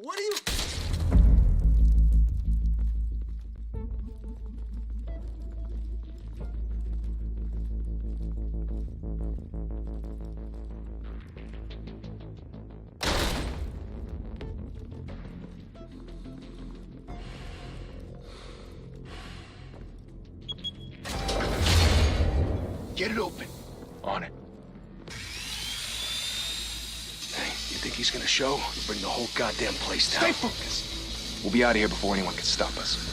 What are you... Get it open. On it. Hey, you think he's gonna show? We'll bring the whole goddamn place down. Stay focused. We'll be out of here before anyone can stop us.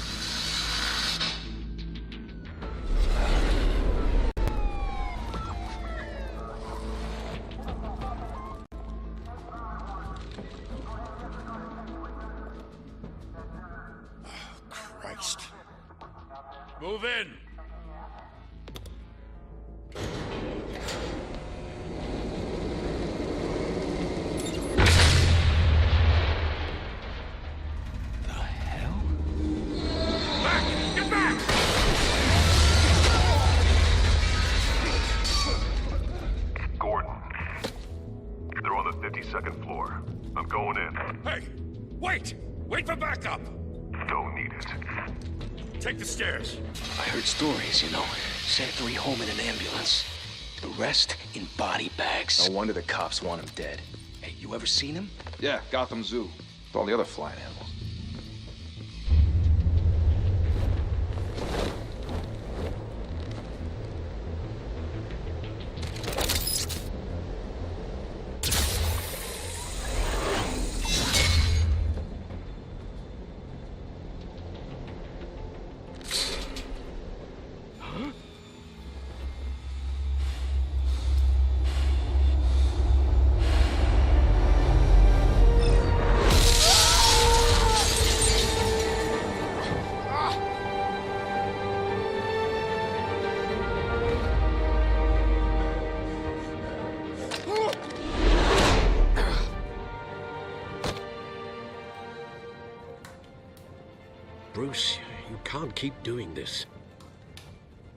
Christ. Move in. Second floor. I'm going in. Hey! Wait! Wait for backup! Don't need it. Take the stairs. I heard stories, you know. Sent 3 home in an ambulance. The rest in body bags. No wonder the cops want him dead. Hey, you ever seen him? Yeah, Gotham Zoo. With all the other flying animals. Bruce, you can't keep doing this.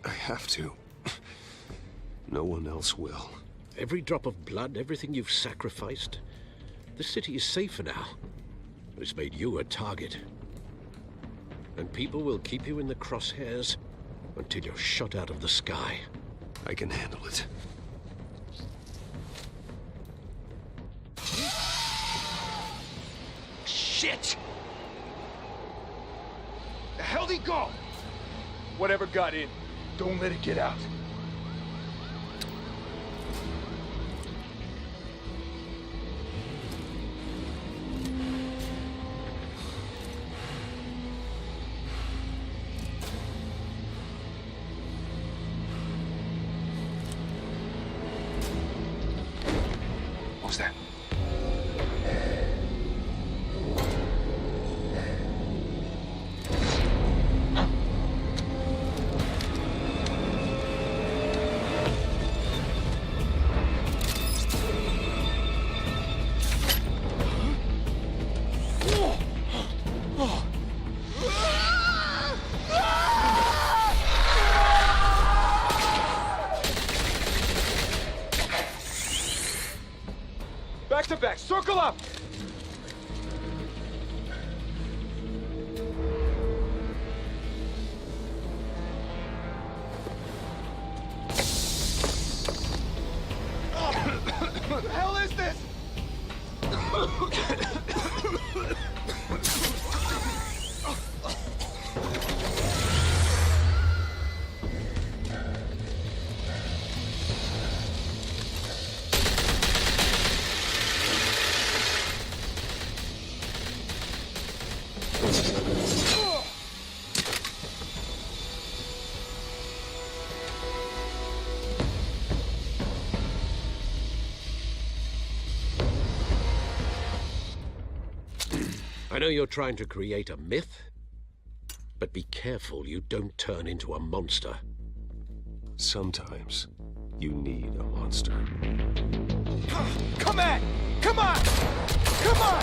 I have to. No one else will. Every drop of blood, everything you've sacrificed. The city is safer now. It's made you a target. And people will keep you in the crosshairs until you're shot out of the sky. I can handle it. Shit! The hell'd he go? Whatever got in, don't let it get out. What was that? Back to back, circle up! What the hell is this? I know you're trying to create a myth, but be careful you don't turn into a monster. Sometimes you need a monster. Come at! Come on! Come on!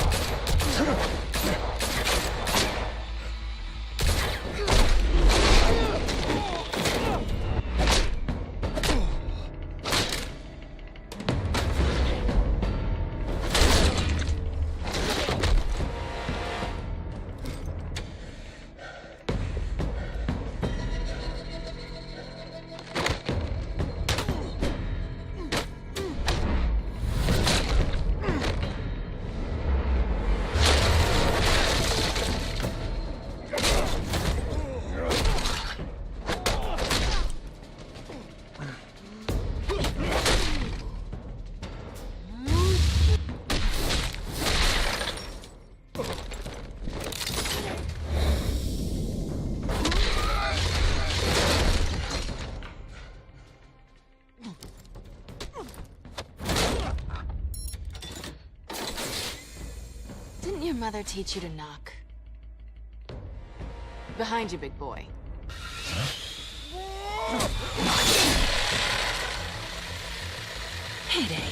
your mother teach you to knock? Behind you, big boy. Heyday.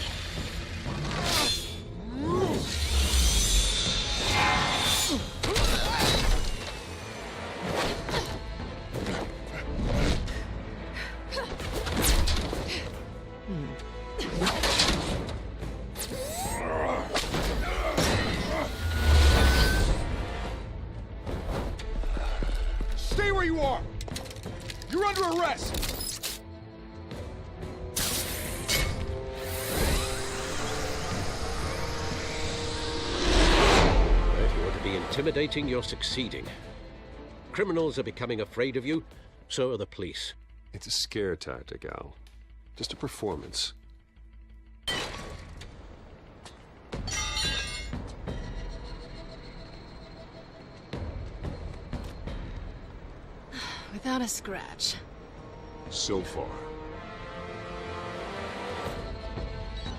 Stay where you are! You're under arrest! If you want to be intimidating, you're succeeding. Criminals are becoming afraid of you, so are the police. It's a scare tactic, Al. Just a performance. Without a scratch. So far.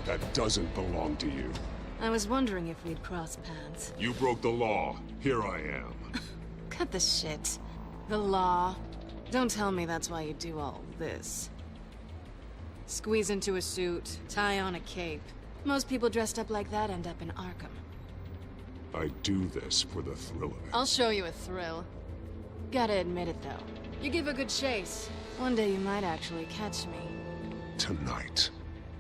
That doesn't belong to you. I was wondering if we'd cross paths. You broke the law. Here I am. Cut the shit. The law. Don't tell me that's why you do all this. Squeeze into a suit, tie on a cape. Most people dressed up like that end up in Arkham. I do this for the thrill of it. I'll show you a thrill. Gotta admit it, though. You give a good chase. One day you might actually catch me. Tonight.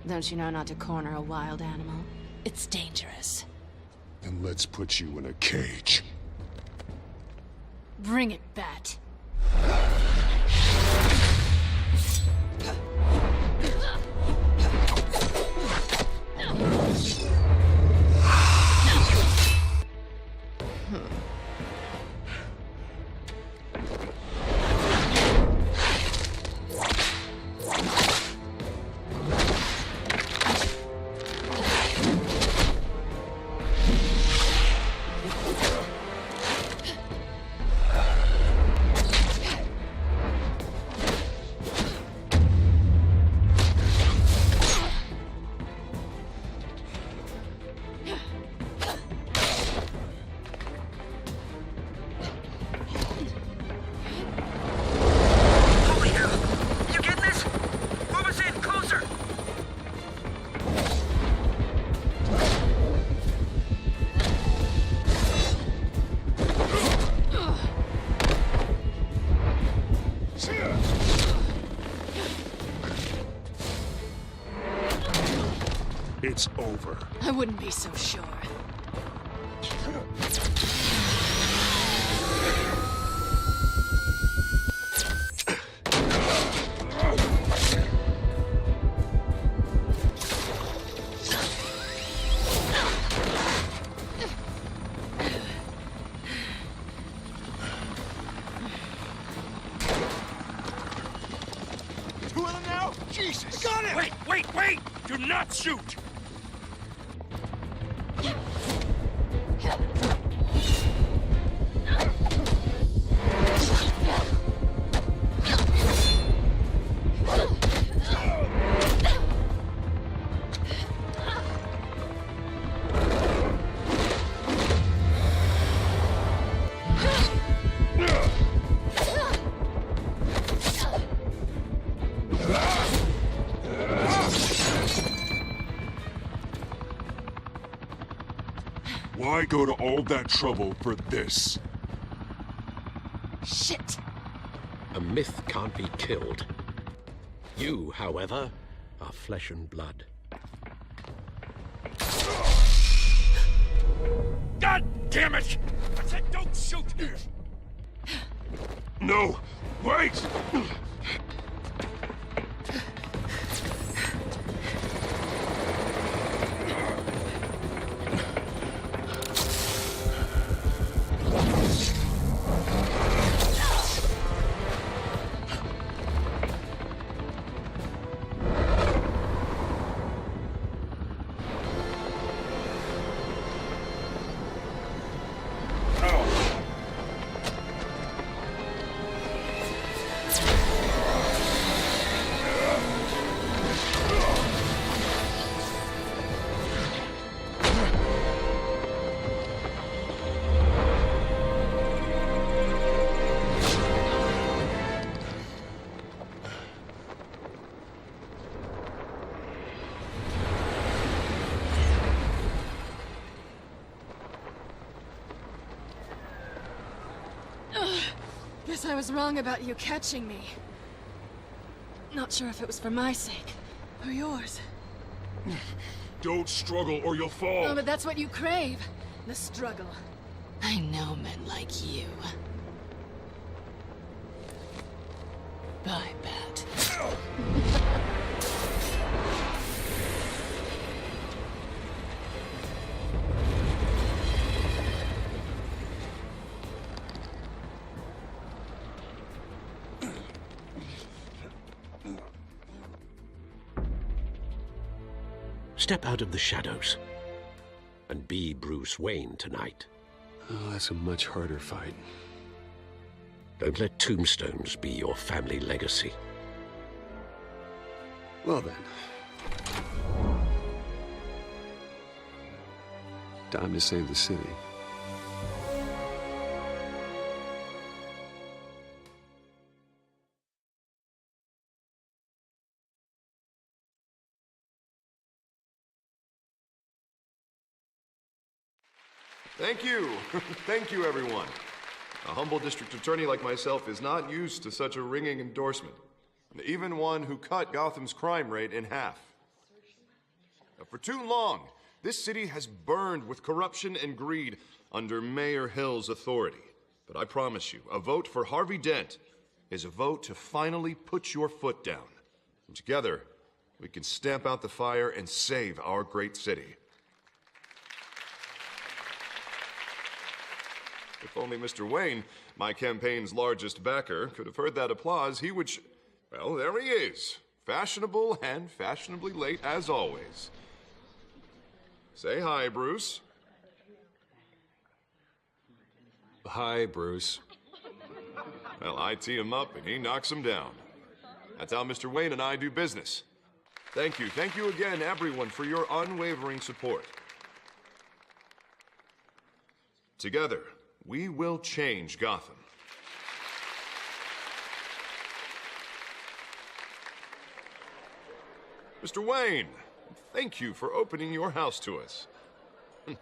Don't you know not to corner a wild animal? It's dangerous. Then let's put you in a cage. Bring it, Bat. It's over. I wouldn't be so sure. Two of them now? Jesus! Got it! Wait! Do not shoot! Why go to all that trouble for this? Shit! A myth can't be killed. You, however, are flesh and blood. God damn it! I said don't shoot! No! Wait! Guess I was wrong about you catching me. Not sure if it was for my sake, or yours. Don't struggle or you'll fall. Oh, but that's what you crave. The struggle. I know men like you. Bye, Pat. Step out of the shadows and be Bruce Wayne tonight. Oh, that's a much harder fight. Don't let tombstones be your family legacy. Well then. Time to save the city. Thank you. Thank you, everyone. A humble district attorney like myself is not used to such a ringing endorsement. Even one who cut Gotham's crime rate in half. For too long, this city has burned with corruption and greed under Mayor Hill's authority. But I promise you, a vote for Harvey Dent is a vote to finally put your foot down. And together, we can stamp out the fire and save our great city. If only Mr. Wayne, my campaign's largest backer, could have heard that applause, he would well, there he is. Fashionable and fashionably late as always. Say hi, Bruce. Hi, Bruce. Well, I tee him up and he knocks him down. That's how Mr. Wayne and I do business. Thank you. Thank you again, everyone, for your unwavering support. Together, we will change Gotham. Mr. Wayne, thank you for opening your house to us.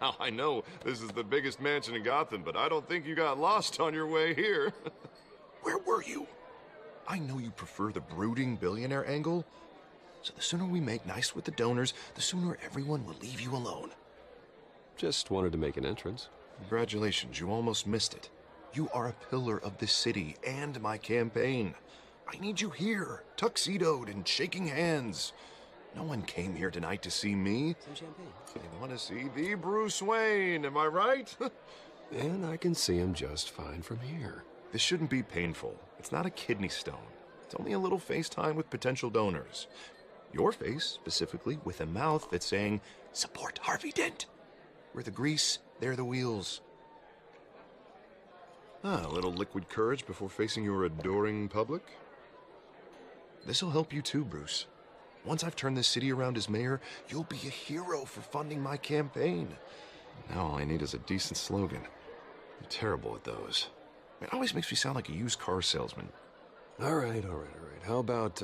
Now, I know this is the biggest mansion in Gotham, but I don't think you got lost on your way here. Where were you? I know you prefer the brooding billionaire angle, so the sooner we make nice with the donors, the sooner everyone will leave you alone. Just wanted to make an entrance. Congratulations, you almost missed it. You are a pillar of this city and my campaign. I need you here, tuxedoed and shaking hands. No one came here tonight to see me. Some champagne. They want to see the Bruce Wayne, am I right? And I can see him just fine from here. This shouldn't be painful. It's not a kidney stone. It's only a little FaceTime with potential donors. Your face, specifically, with a mouth that's saying, support Harvey Dent. We're the grease, they're the wheels. A little liquid courage before facing your adoring public. This'll help you too, Bruce. Once I've turned this city around as mayor, you'll be a hero for funding my campaign. Now all I need is a decent slogan. I'm terrible at those. It always makes me sound like a used car salesman. All right. How about,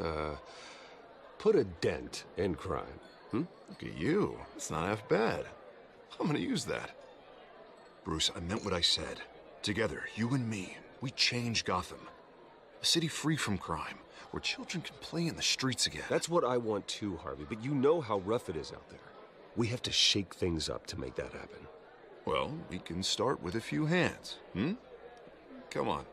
put a dent in crime? Look at you. It's not half bad. I'm gonna use that. Bruce, I meant what I said. Together, you and me, we change Gotham. A city free from crime, where children can play in the streets again. That's what I want too, Harvey, but you know how rough it is out there. We have to shake things up to make that happen. Well, we can start with a few hands, Come on.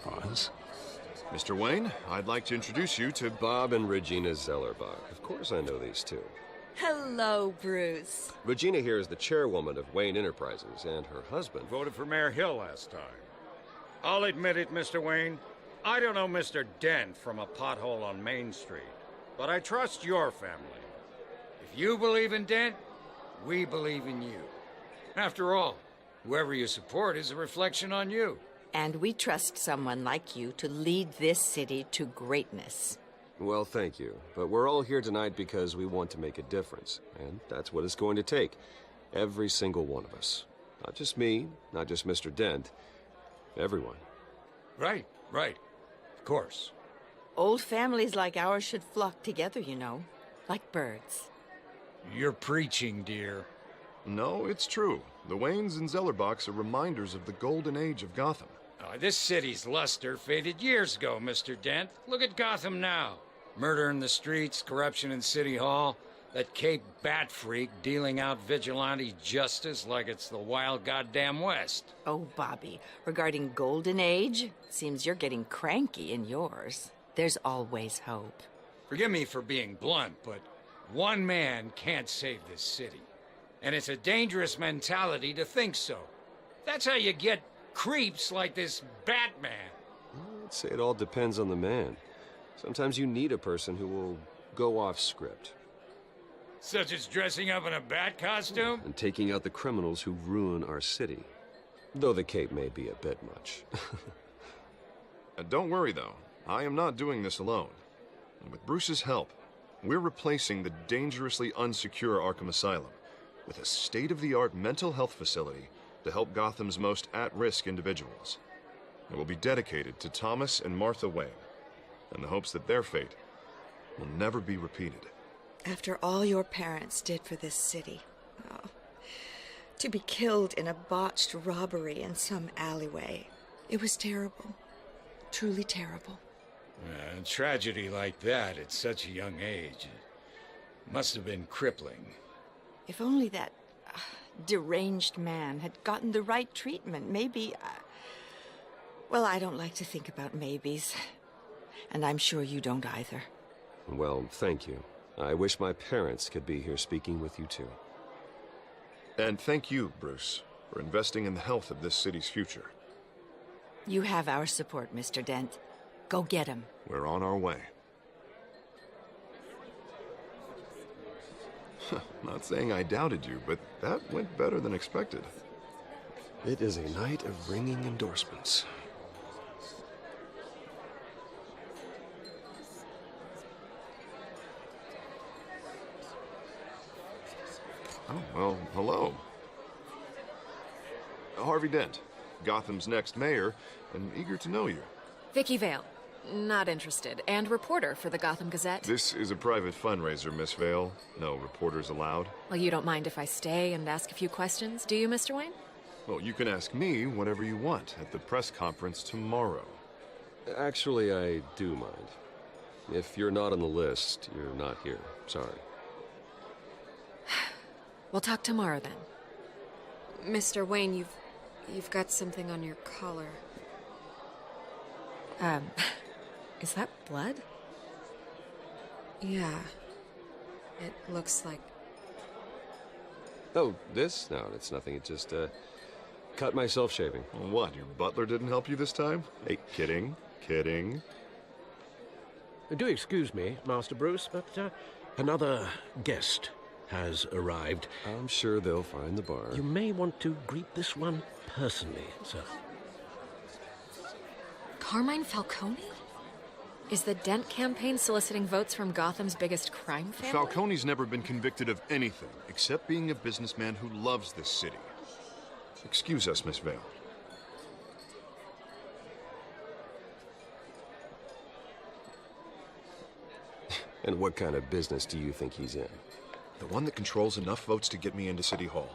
Pause. Mr. Wayne, I'd like to introduce you to Bob and Regina Zellerbach. Of course I know these two. Hello, Bruce. Regina here is the chairwoman of Wayne Enterprises, and her husband... Voted for Mayor Hill last time. I'll admit it, Mr. Wayne. I don't know Mr. Dent from a pothole on Main Street, but I trust your family. If you believe in Dent, we believe in you. After all, whoever you support is a reflection on you. And we trust someone like you to lead this city to greatness. Well, thank you. But we're all here tonight because we want to make a difference. And that's what it's going to take. Every single one of us. Not just me, not just Mr. Dent. Everyone. Right. Of course. Old families like ours should flock together, you know, like birds. You're preaching, dear. No, it's true. The Waynes and Zellerbachs are reminders of the golden age of Gotham. This city's luster faded years ago, Mr. Dent. Look at Gotham now. Murder in the streets, corruption in City Hall, that Cape Bat freak dealing out vigilante justice like it's the wild goddamn West. Oh, Bobby, regarding Golden Age, seems you're getting cranky in yours. There's always hope. Forgive me for being blunt, but one man can't save this city. And it's a dangerous mentality to think so. That's how you get creeps like this Batman. I'd say it all depends on the man. Sometimes you need a person who will go off script. Such as dressing up in a bat costume? And taking out the criminals who ruin our city. Though the cape may be a bit much. Don't worry, though. I am not doing this alone. And with Bruce's help, we're replacing the dangerously unsecure Arkham Asylum with a state-of-the-art mental health facility to help Gotham's most at-risk individuals. It will be dedicated to Thomas and Martha Wayne, in the hopes that their fate will never be repeated. After all your parents did for this city, to be killed in a botched robbery in some alleyway, it was terrible. Truly terrible. A tragedy like that at such a young age must have been crippling. If only that deranged man had gotten the right treatment, maybe... well, I don't like to think about maybes. And I'm sure you don't either. Well, thank you. I wish my parents could be here speaking with you too. And thank you, Bruce, for investing in the health of this city's future. You have our support, Mr. Dent. Go get him. We're on our way. Not saying I doubted you, but that went better than expected. It is a night of ringing endorsements. Oh, well, hello. Harvey Dent, Gotham's next mayor, and eager to know you. Vicky Vale. Not interested. And reporter for the Gotham Gazette. This is a private fundraiser, Miss Vale. No reporters allowed. Well, you don't mind if I stay and ask a few questions, do you, Mr. Wayne? Well, you can ask me whatever you want at the press conference tomorrow. Actually, I do mind. If you're not on the list, you're not here. Sorry. We'll talk tomorrow, then. Mr. Wayne, you've got something on your collar. Is that blood? Yeah. It looks like... Oh, this? No, it's nothing. It just, cut myself shaving. What, your butler didn't help you this time? Hey, kidding. Do excuse me, Master Bruce, but another guest has arrived. I'm sure they'll find the bar. You may want to greet this one personally, sir. Carmine Falcone? Is the Dent campaign soliciting votes from Gotham's biggest crime family? Falcone's never been convicted of anything except being a businessman who loves this city. Excuse us, Miss Vale. And what kind of business do you think he's in? The one that controls enough votes to get me into City Hall.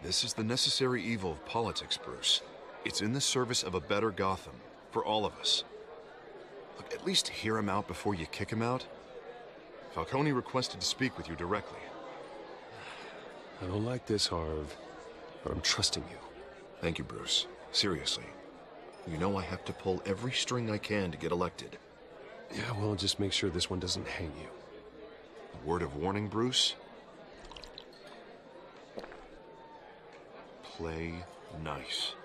This is the necessary evil of politics, Bruce. It's in the service of a better Gotham, for all of us. Look, at least hear him out before you kick him out. Falcone requested to speak with you directly. I don't like this, Harv, but I'm trusting you. Thank you, Bruce. Seriously. You know I have to pull every string I can to get elected. Yeah, well, just make sure this one doesn't hang you. A word of warning, Bruce? Play nice.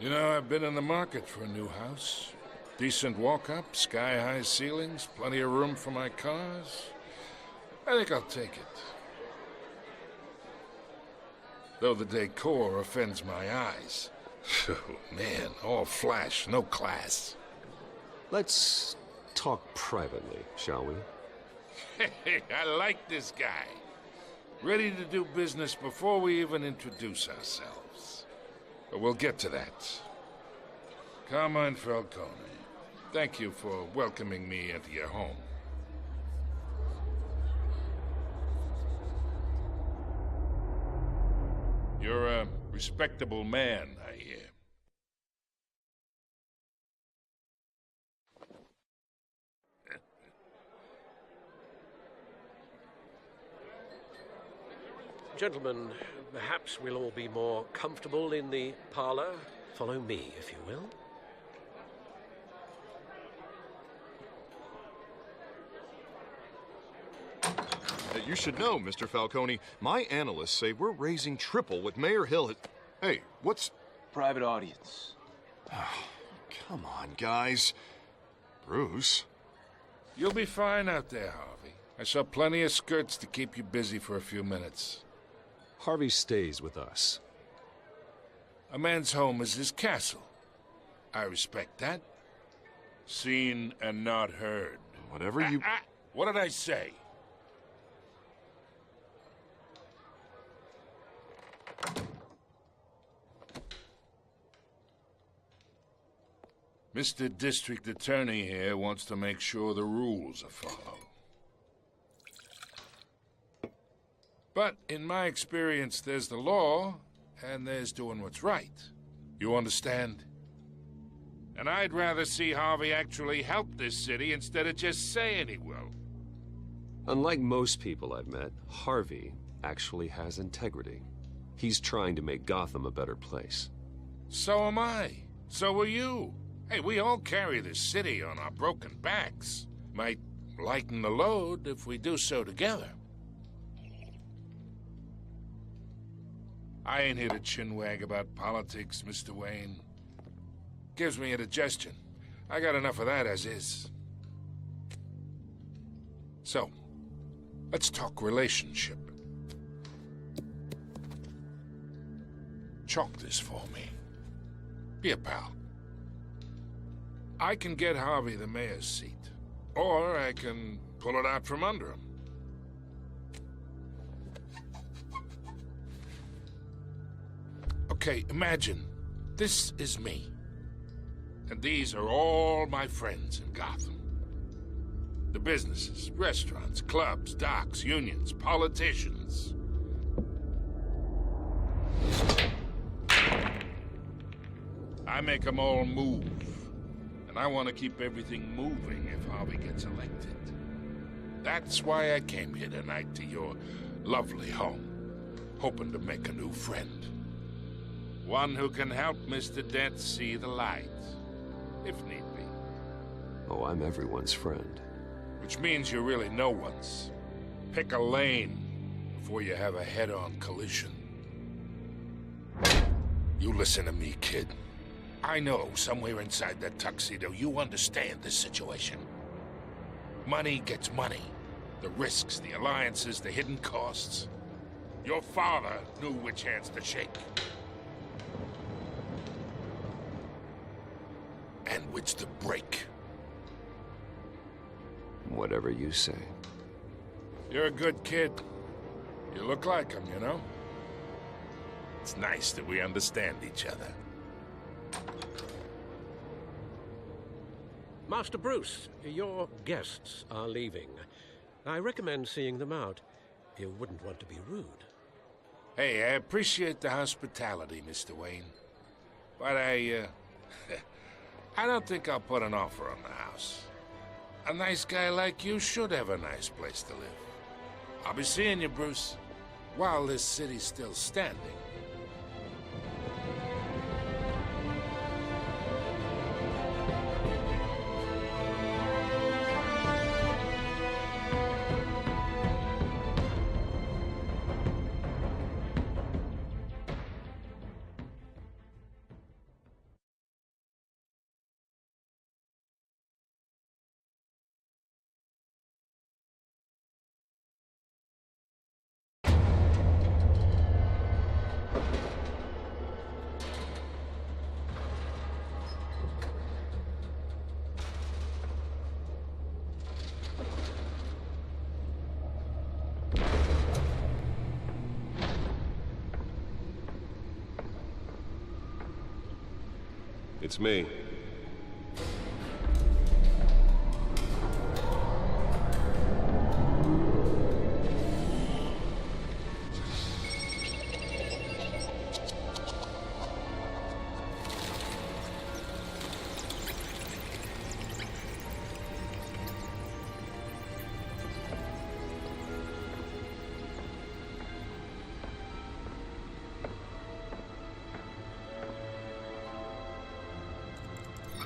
You know, I've been in the market for a new house. Decent walk-up, sky-high ceilings, plenty of room for my cars. I think I'll take it. Though the decor offends my eyes. Oh, man, all flash, no class. Let's talk privately, shall we? Hey, I like this guy. Ready to do business before we even introduce ourselves. But we'll get to that. Carmine Falcone, thank you for welcoming me into your home. You're a respectable man, I hear. Gentlemen, perhaps we'll all be more comfortable in the parlor. Follow me, if you will. You should know, Mr. Falcone, my analysts say we're raising triple what Mayor Hill has... Hey, what's... Private audience. Come on, guys. Bruce? You'll be fine out there, Harvey. I saw plenty of skirts to keep you busy for a few minutes. Harvey stays with us. A man's home is his castle. I respect that. Seen and not heard. Whatever you... What did I say? Mr. District Attorney here wants to make sure the rules are followed. But in my experience, there's the law, and there's doing what's right. You understand? And I'd rather see Harvey actually help this city instead of just saying he will. Unlike most people I've met, Harvey actually has integrity. He's trying to make Gotham a better place. So am I. So are you. Hey, we all carry this city on our broken backs. Might lighten the load if we do so together. I ain't here to chinwag about politics, Mr. Wayne. Gives me indigestion. I got enough of that as is. So, let's talk relationship. Chalk this for me. Be a pal. I can get Harvey the mayor's seat, or I can pull it out from under him. Okay, imagine this is me, and these are all my friends in Gotham. The businesses, restaurants, clubs, docks, unions, politicians. I make them all move. And I want to keep everything moving if Harvey gets elected. That's why I came here tonight to your lovely home, hoping to make a new friend. One who can help Mr. Dent see the light, if need be. Oh, I'm everyone's friend. Which means you're really no one's. Pick a lane before you have a head-on collision. You listen to me, kid. I know somewhere inside that tuxedo you understand this situation. Money gets money. The risks, the alliances, the hidden costs. Your father knew which hands to shake. And which to break. Whatever you say. You're a good kid. You look like him, you know? It's nice that we understand each other. Master Bruce, your guests are leaving. I recommend seeing them out. You wouldn't want to be rude. Hey, I appreciate the hospitality, Mr. Wayne. But I don't think I'll put an offer on the house. A nice guy like you should have a nice place to live. I'll be seeing you, Bruce, while this city's still standing. It's me.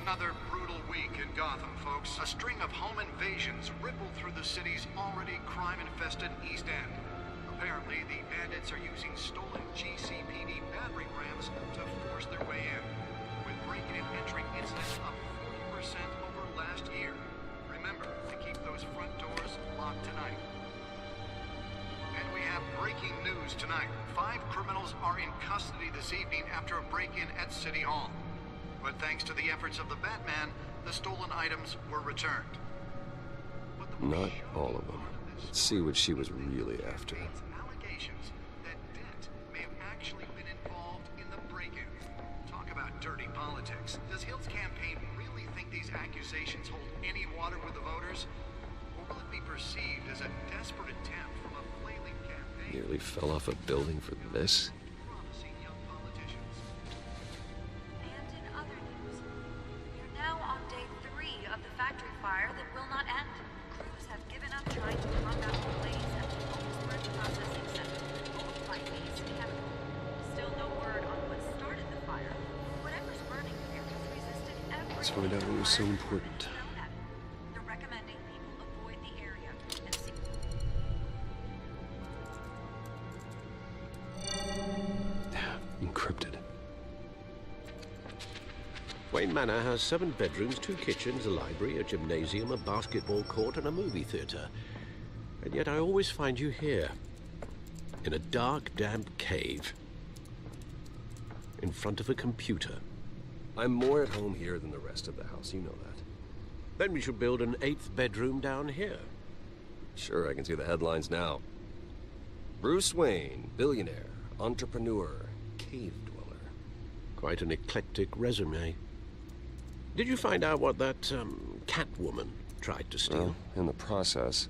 Another brutal week in Gotham, folks. A string of home invasions rippled through the city's already crime-infested East End. Apparently, the bandits are using stolen GCPD battering rams to force their way in, with breaking and entering incidents up 40% over last year. Remember to keep those front doors locked tonight. And we have breaking news tonight. 5 criminals are in custody this evening after a break-in at City Hall. But thanks to the efforts of the Batman, the stolen items were returned. Not all of them. Let's see what she was really after. Allegations that Dent may have actually been involved in the break-in. Talk about dirty politics. Does Hill's campaign really think these accusations hold any water with the voters? Or will it be perceived as a desperate attempt from a flailing campaign? Nearly fell off a building for this? Let's find out what was so important. Encrypted. Wayne Manor has 7 bedrooms, 2 kitchens, a library, a gymnasium, a basketball court, and a movie theater. And yet I always find you here, in a dark, damp cave, in front of a computer. I'm more at home here than the rest of the house, you know that. Then we should build an 8th bedroom down here. Sure, I can see the headlines now. Bruce Wayne, billionaire, entrepreneur, cave dweller. Quite an eclectic resume. Did you find out what that, Catwoman tried to steal? Well, in the process.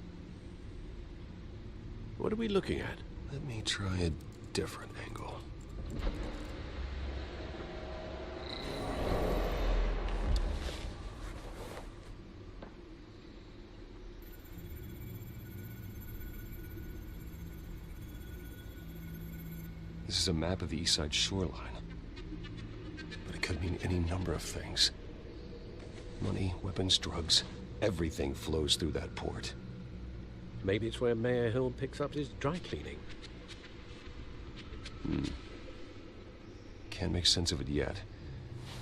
What are we looking at? Let me try a different angle. This is a map of the East Side shoreline. But it could mean any number of things. Money, weapons, drugs, everything flows through that port. Maybe it's where Mayor Hill picks up his dry cleaning. Can't make sense of it yet.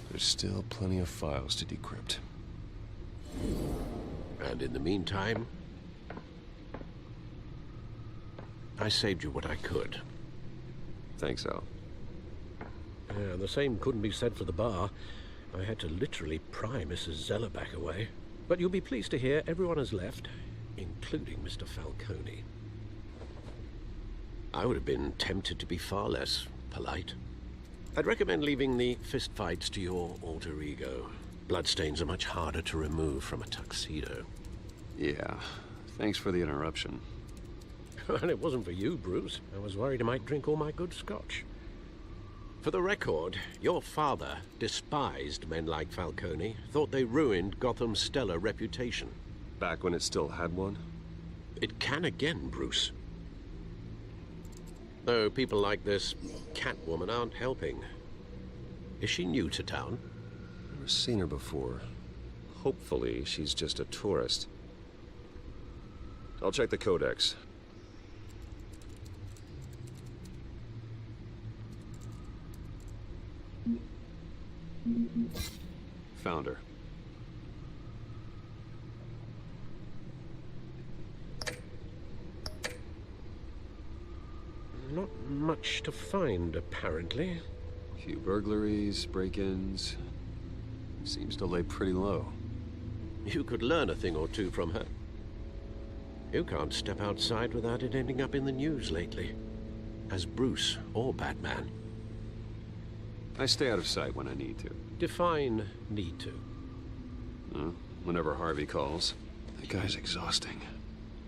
There's still plenty of files to decrypt. And in the meantime, I saved you what I could. Thanks, Al. Yeah, the same couldn't be said for the bar. I had to literally pry Mrs. Zellerback away. But you'll be pleased to hear everyone has left, including Mr. Falcone. I would have been tempted to be far less polite. I'd recommend leaving the fistfights to your alter ego. Bloodstains are much harder to remove from a tuxedo. Yeah, thanks for the interruption. And it wasn't for you, Bruce. I was worried I might drink all my good scotch. For the record, your father despised men like Falcone, thought they ruined Gotham's stellar reputation. Back when it still had one? It can again, Bruce. Though people like this Catwoman aren't helping. Is she new to town? Never seen her before. Hopefully, she's just a tourist. I'll check the codex. Found her. Not much to find, apparently. A few burglaries, break-ins. Seems to lay pretty low. You could learn a thing or two from her. You can't step outside without it ending up in the news lately. As Bruce or Batman. I stay out of sight when I need to. Define need to. Whenever Harvey calls. That guy's exhausting.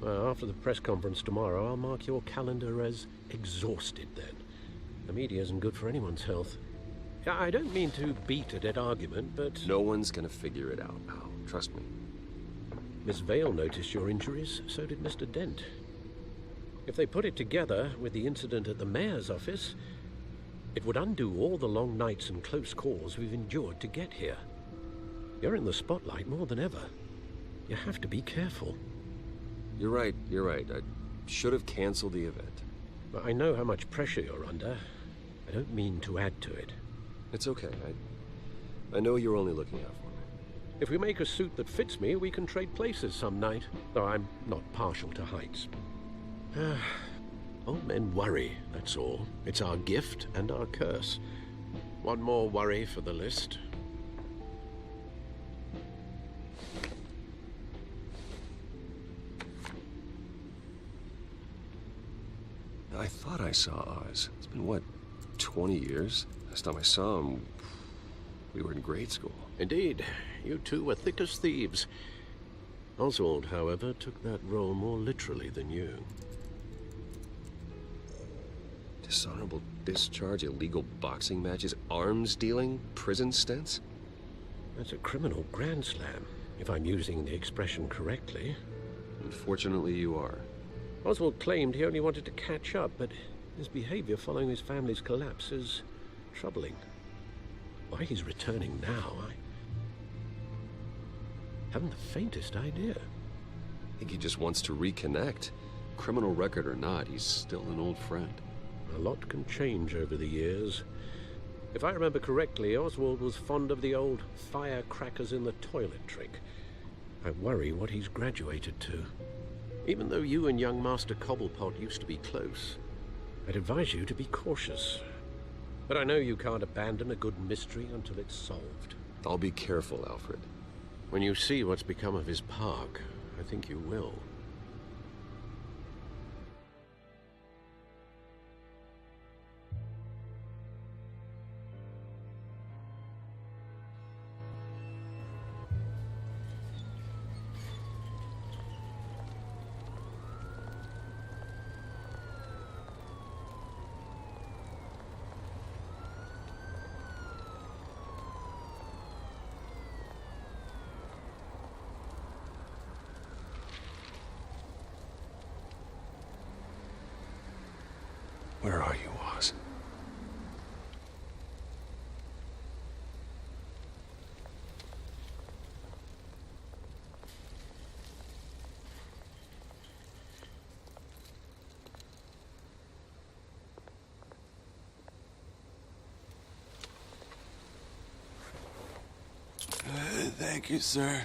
Well, after the press conference tomorrow, I'll mark your calendar as exhausted then. The media isn't good for anyone's health. I don't mean to beat a dead argument, but... No one's gonna figure it out, pal. Trust me. Miss Vale noticed your injuries, so did Mr. Dent. If they put it together with the incident at the mayor's office, it would undo all the long nights and close calls we've endured to get here. You're in the spotlight more than ever. You have to be careful. You're right. I should have canceled the event. But I know how much pressure you're under. I don't mean to add to it. It's okay. I know you're only looking out for me. If we make a suit that fits me, we can trade places some night. Though I'm not partial to heights. Old men worry, that's all. It's our gift and our curse. One more worry for the list. I thought I saw Oz. It's been, what, 20 years? Last time I saw him, we were in grade school. Indeed. You two were thick as thieves. Oswald, however, took that role more literally than you. Dishonorable discharge, illegal boxing matches, arms dealing, prison stints? That's a criminal grand slam, if I'm using the expression correctly. Unfortunately, you are. Oswald claimed he only wanted to catch up, but his behavior following his family's collapse is troubling. Why he's returning now, I haven't the faintest idea. I think he just wants to reconnect. Criminal record or not, he's still an old friend. A lot can change over the years. If I remember correctly, Oswald was fond of the old firecrackers in the toilet trick. I worry what he's graduated to. Even though you and young Master Cobblepot used to be close, I'd advise you to be cautious. But I know you can't abandon a good mystery until it's solved. I'll be careful, Alfred. When you see what's become of his park, I think you will. Where are you, Oz? Thank you, sir.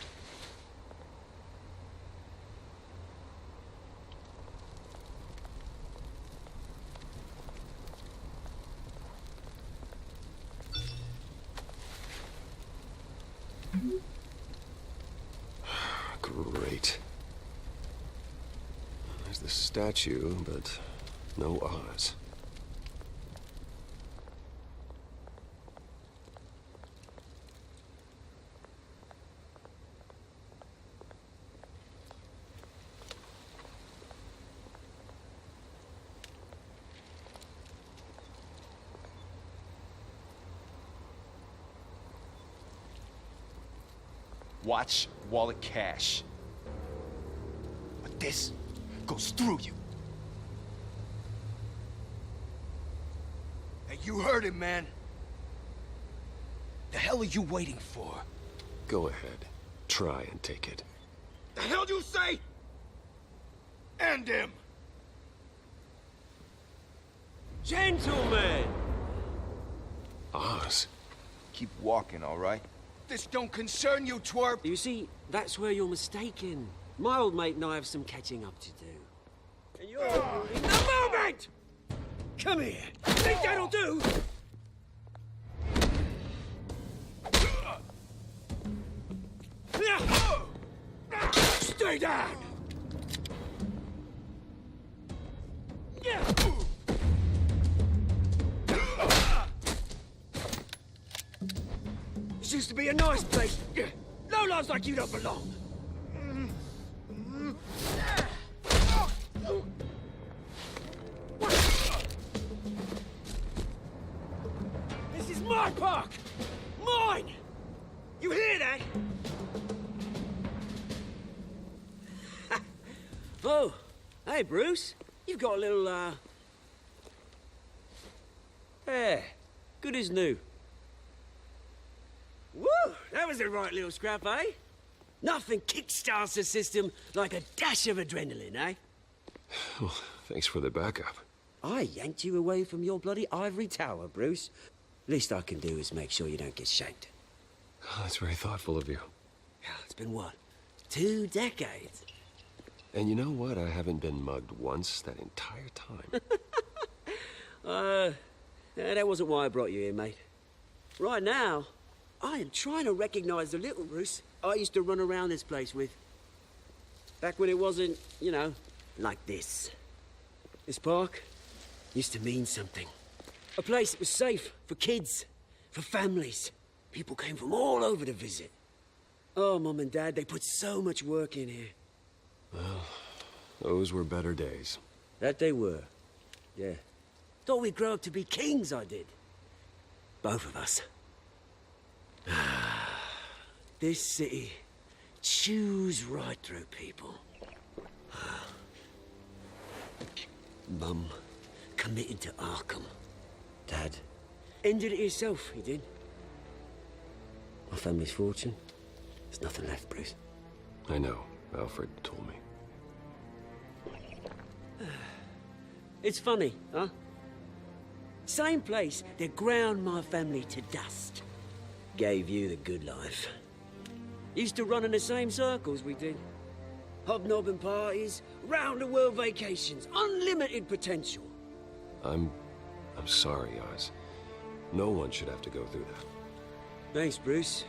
Great. There's the statue, but no Oz. Watch wallet cash. But this goes through you. Hey, you heard him, man. The hell are you waiting for? Go ahead. Try and take it. The hell you say? End him! Gentlemen! Oz. Keep walking, all right? This don't concern you, twerp! You see, that's where you're mistaken. My old mate and I have some catching up to do. And you're in the moment! Come here! Think that'll do? Stay down! used to be a nice place. Lowlifes like you don't belong. This is my park! Mine! You hear that? Oh, hey, Bruce. You've got a little, Yeah, good as new. Woo! That was a right little scrap, eh? Nothing kickstarts the system like a dash of adrenaline, eh? Well, thanks for the backup. I yanked you away from your bloody ivory tower, Bruce. Least I can do is make sure you don't get shanked. Oh, that's very thoughtful of you. Yeah, it's been what? 2 decades? And you know what? I haven't been mugged once that entire time. That wasn't why I brought you here, mate. Right now, I am trying to recognize the little Bruce I used to run around this place with. Back when it wasn't, you know, like this. This park used to mean something. A place that was safe for kids, for families. People came from all over to visit. Oh, Mum and Dad, they put so much work in here. Well, those were better days. That they were. Yeah. Thought we'd grow up to be kings, I did. Both of us. This city chews right through people. Mum committed to Arkham. Dad ended it himself, he did. My family's fortune, there's nothing left, Bruce. I know. Alfred told me. It's funny, huh? Same place that ground my family to dust. Gave you the good life. Used to run in the same circles we did. Hobnobbing parties, round-the-world vacations, unlimited potential. I'm sorry, Oz. No one should have to go through that. Thanks, Bruce.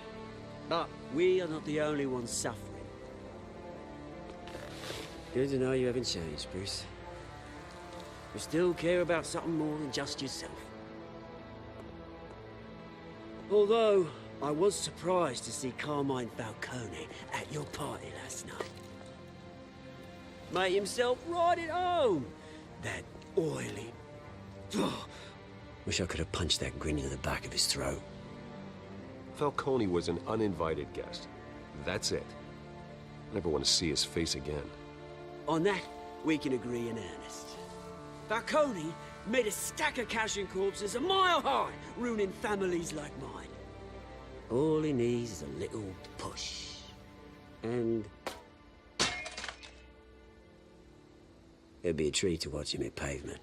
But we are not the only ones suffering. Good to know you haven't changed, Bruce. You still care about something more than just yourself. Although, I was surprised to see Carmine Falcone at your party last night. Made himself right at home. That oily... Wish I could have punched that grin into the back of his throat. Falcone was an uninvited guest. That's it. I never want to see his face again. On that, we can agree in earnest. Falcone made a stack of cash and corpses a mile high, ruining families like mine. All he needs is a little push. And... it'd be a treat to watch him hit pavement.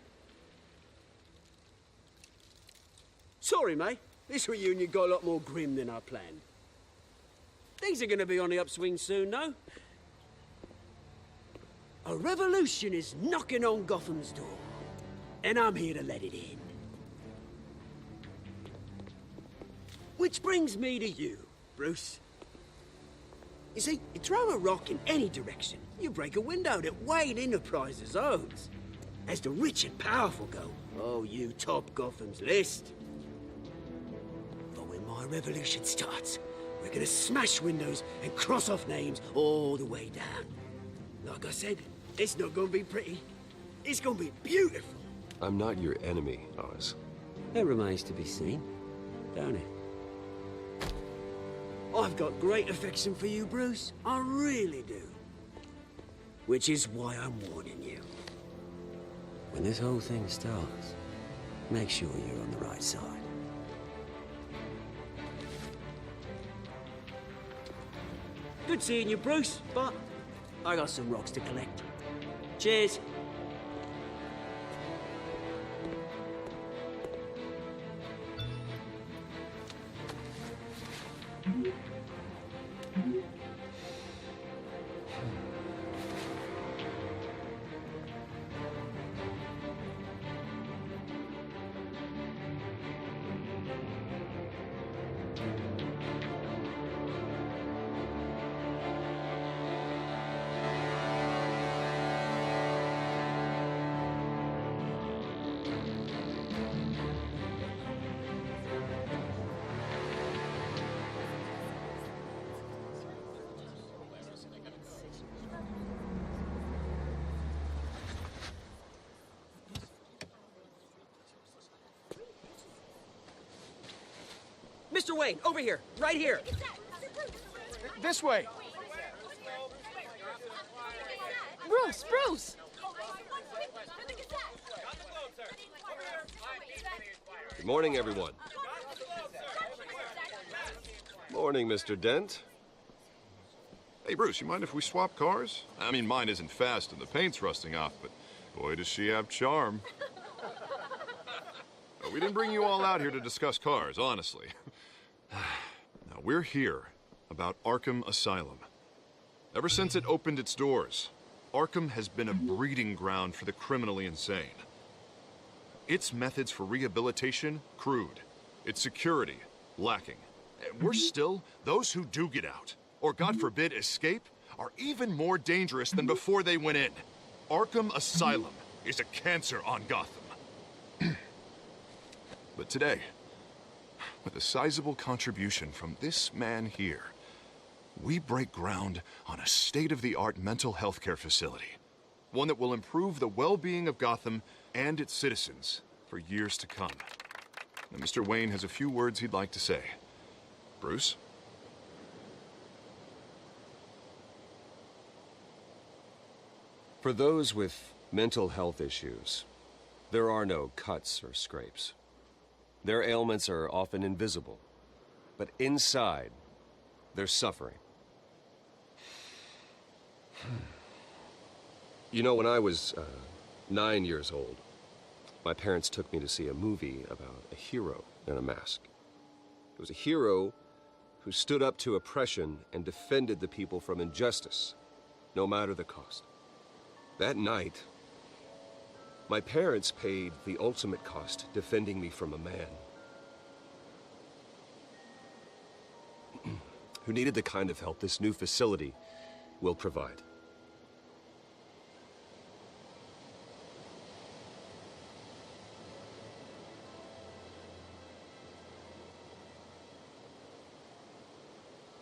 Sorry, mate. This reunion got a lot more grim than I planned. Things are gonna be on the upswing soon, though. A revolution is knocking on Gotham's door. And I'm here to let it in. Which brings me to you, Bruce. You see, you throw a rock in any direction, you break a window that Wayne Enterprises owns. As the rich and powerful go, oh, you top Gotham's list. But when my revolution starts, we're gonna smash windows and cross off names all the way down. Like I said, it's not gonna be pretty. It's gonna be beautiful. I'm not your enemy, Oz. It remains to be seen, don't it? I've got great affection for you, Bruce. I really do. Which is why I'm warning you. When this whole thing starts, make sure you're on the right side. Good seeing you, Bruce, but I got some rocks to collect. Cheers. Mr. Wayne, over here, right here. This way. Bruce, Bruce! Good morning, everyone. Morning, Mr. Dent. Hey, Bruce, you mind if we swap cars? I mean, mine isn't fast and the paint's rusting off, but boy, does she have charm. We didn't bring you all out here to discuss cars, honestly. Now, we're here about Arkham Asylum. Ever since it opened its doors, Arkham has been a breeding ground for the criminally insane. Its methods for rehabilitation, crude. Its security, lacking. Worse still, those who do get out, or God forbid, escape, are even more dangerous than before they went in. Arkham Asylum is a cancer on Gotham. But today, with a sizable contribution from this man here, we break ground on a state-of-the-art mental health care facility. One that will improve the well-being of Gotham and its citizens for years to come. Now, Mr. Wayne has a few words he'd like to say. Bruce? For those with mental health issues, there are no cuts or scrapes. Their ailments are often invisible, but inside, they're suffering. You know, when I was 9 years old, my parents took me to see a movie about a hero in a mask. It was a hero who stood up to oppression and defended the people from injustice, no matter the cost. That night, my parents paid the ultimate cost defending me from a man who needed the kind of help this new facility will provide.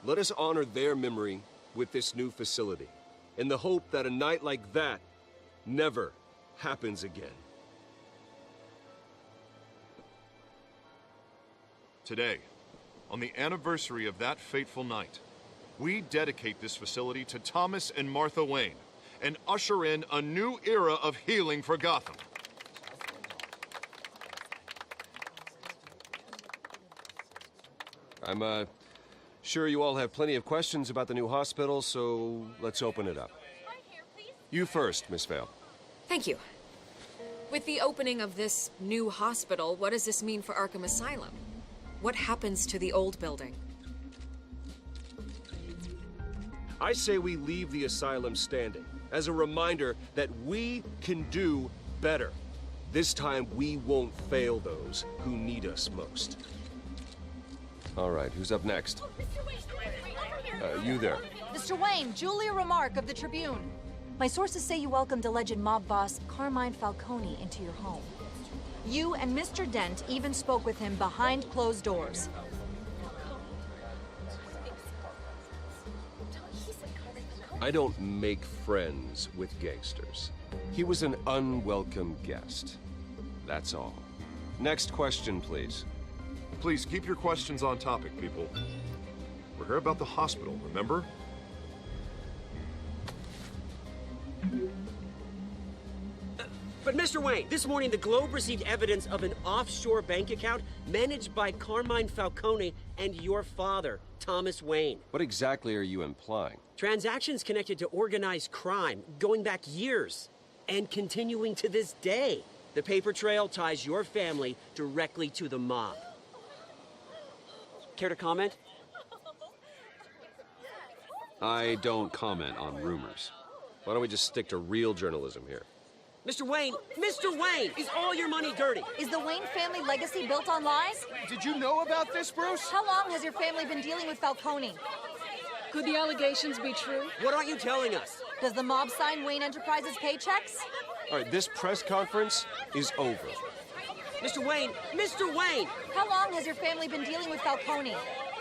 Let us honor their memory with this new facility, in the hope that a night like that never happens again. Today, on the anniversary of that fateful night, we dedicate this facility to Thomas and Martha Wayne and usher in a new era of healing for Gotham. I'm sure you all have plenty of questions about the new hospital, so let's open it up. You first, Miss Vale. Thank you. With the opening of this new hospital, what does this mean for Arkham Asylum? What happens to the old building? I say we leave the asylum standing as a reminder that we can do better. This time, we won't fail those who need us most. All right, who's up next? You there. Mr. Wayne, Julia Remark of the Tribune. My sources say you welcomed alleged mob boss Carmine Falcone into your home. You and Mr. Dent even spoke with him behind closed doors. I don't make friends with gangsters. He was an unwelcome guest. That's all. Next question, please. Please keep your questions on topic, people. We're here about the hospital, remember? But Mr. Wayne, this morning the Globe received evidence of an offshore bank account managed by Carmine Falcone and your father, Thomas Wayne. What exactly are you implying? Transactions connected to organized crime, going back years, and continuing to this day. The paper trail ties your family directly to the mob. Care to comment? I don't comment on rumors. Why don't we just stick to real journalism here? Mr. Wayne, is all your money dirty? Is the Wayne family legacy built on lies? Did you know about this, Bruce? How long has your family been dealing with Falcone? Could the allegations be true? What aren't you telling us? Does the mob sign Wayne Enterprises paychecks? All right, this press conference is over. Mr. Wayne! How long has your family been dealing with Falcone?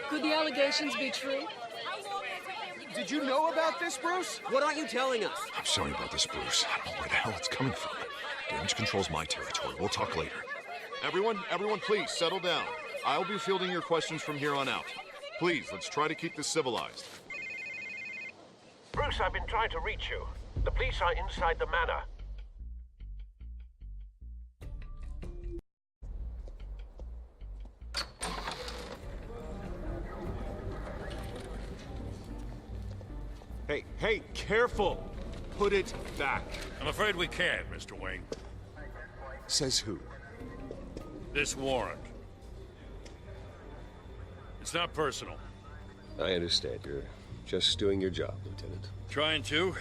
Could the allegations be true? Did you know about this, Bruce? What aren't you telling us? I'm sorry about this, Bruce. I don't know where the hell it's coming from. Damage control's my territory. We'll talk later. Everyone, please settle down. I'll be fielding your questions from here on out. Please, let's try to keep this civilized. Bruce, I've been trying to reach you. The police are inside the manor. Hey, careful! Put it back. I'm afraid we can't, Mr. Wayne. Says who? This warrant. It's not personal. I understand. You're just doing your job, Lieutenant. Trying to.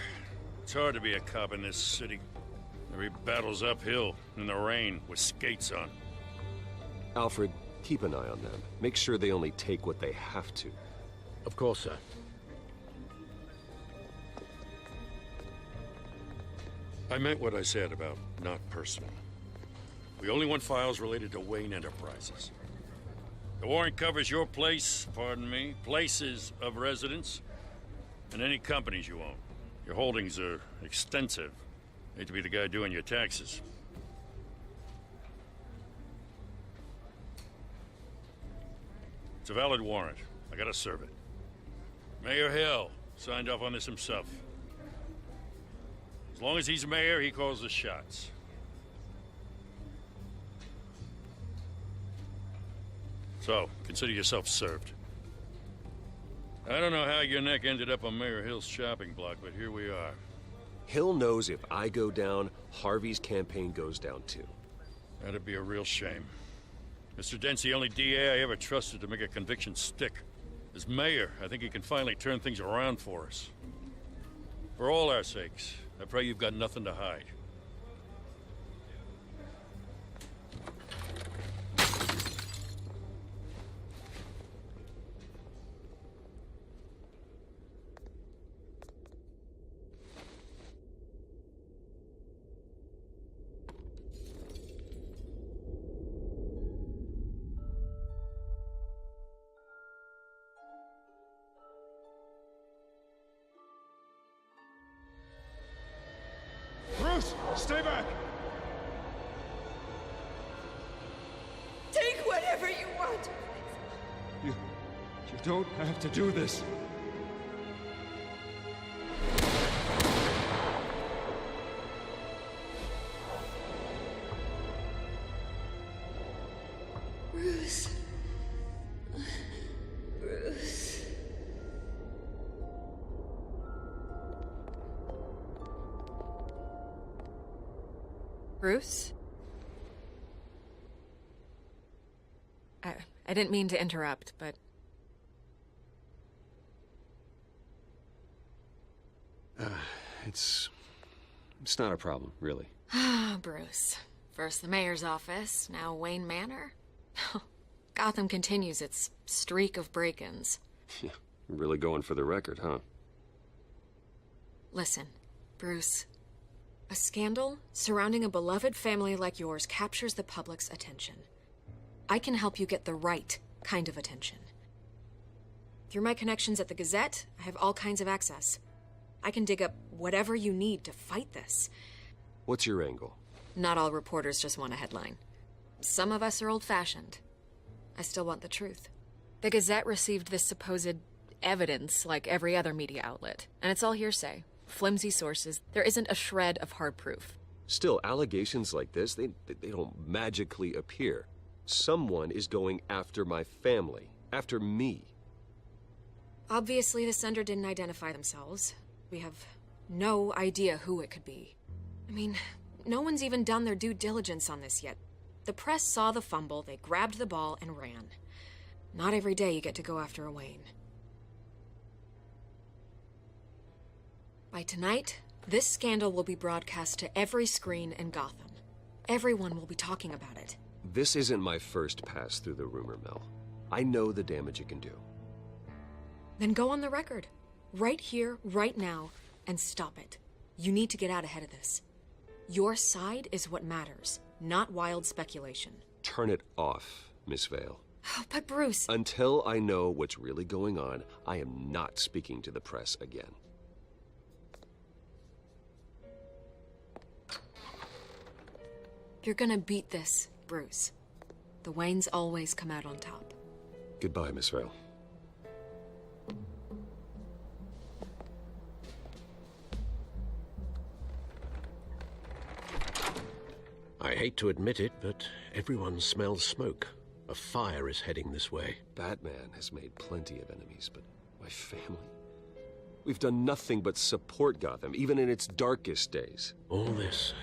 It's hard to be a cop in this city. Every battle's uphill, in the rain, with skates on. Alfred, keep an eye on them. Make sure they only take what they have to. Of course, sir. I meant what I said about not personal. We only want files related to Wayne Enterprises. The warrant covers your place, pardon me, places of residence, and any companies you own. Your holdings are extensive. Hate to be the guy doing your taxes. It's a valid warrant. I gotta serve it. Mayor Hill signed off on this himself. As long as he's mayor, he calls the shots. So, consider yourself served. I don't know how your neck ended up on Mayor Hill's shopping block, but here we are. Hill knows if I go down, Harvey's campaign goes down too. That'd be a real shame. Mr. Dent's the only DA I ever trusted to make a conviction stick. As mayor, I think he can finally turn things around for us. For all our sakes, I pray you've got nothing to hide. Bruce, stay back! Take whatever you want. You don't have to do this. Bruce. Bruce. Bruce? I didn't mean to interrupt, but... It's not a problem, really. Ah, Bruce. First the mayor's office, now Wayne Manor. Gotham continues its streak of break-ins. Yeah, really going for the record, huh? Listen, Bruce. A scandal surrounding a beloved family like yours captures the public's attention. I can help you get the right kind of attention. Through my connections at the Gazette, I have all kinds of access. I can dig up whatever you need to fight this. What's your angle? Not all reporters just want a headline. Some of us are old-fashioned. I still want the truth. The Gazette received this supposed evidence like every other media outlet, and it's all hearsay. Flimsy sources. There isn't a shred of hard proof. Still, allegations like this, they don't magically appear. Someone is going after my family, after me. Obviously, the sender didn't identify themselves. We have no idea who it could be. I mean, no one's even done their due diligence on this yet. The press saw the fumble, they grabbed the ball and ran. Not every day you get to go after a Wayne. By tonight, this scandal will be broadcast to every screen in Gotham. Everyone will be talking about it. This isn't my first pass through the rumor mill. I know the damage it can do. Then go on the record. Right here, right now, and stop it. You need to get out ahead of this. Your side is what matters, not wild speculation. Turn it off, Miss Vale. Oh, but Bruce... Until I know what's really going on, I am not speaking to the press again. You're gonna beat this, Bruce. The The Waynes always come out on top. Goodbye, Miss Vale. I hate to admit it, but everyone smells smoke. A fire is heading this way. Batman has made plenty of enemies, but my family? We've done nothing but support Gotham, even in its darkest days. All this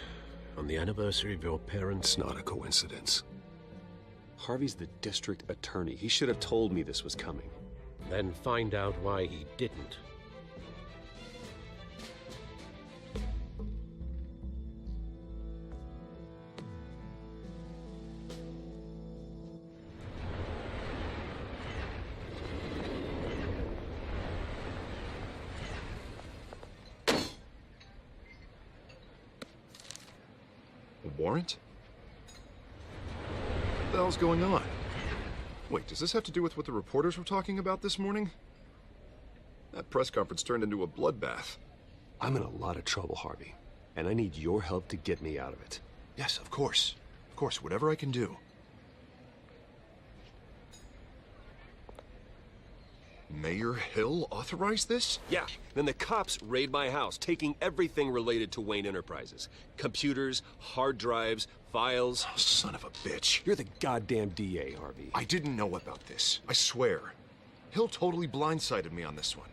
on the anniversary of your parents'... Not a coincidence. Harvey's the district attorney. He should have told me this was coming. Then find out why he didn't. A warrant? What the hell's going on? Wait, does this have to do with what the reporters were talking about this morning? That press conference turned into a bloodbath. I'm in a lot of trouble, Harvey, and I need your help to get me out of it. Yes, of course. Of course, whatever I can do. Mayor Hill authorized this? Yeah, then the cops raid my house, taking everything related to Wayne Enterprises. Computers, hard drives, files. Oh, son of a bitch. You're the goddamn DA, Harvey. I didn't know about this. I swear. Hill totally blindsided me on this one.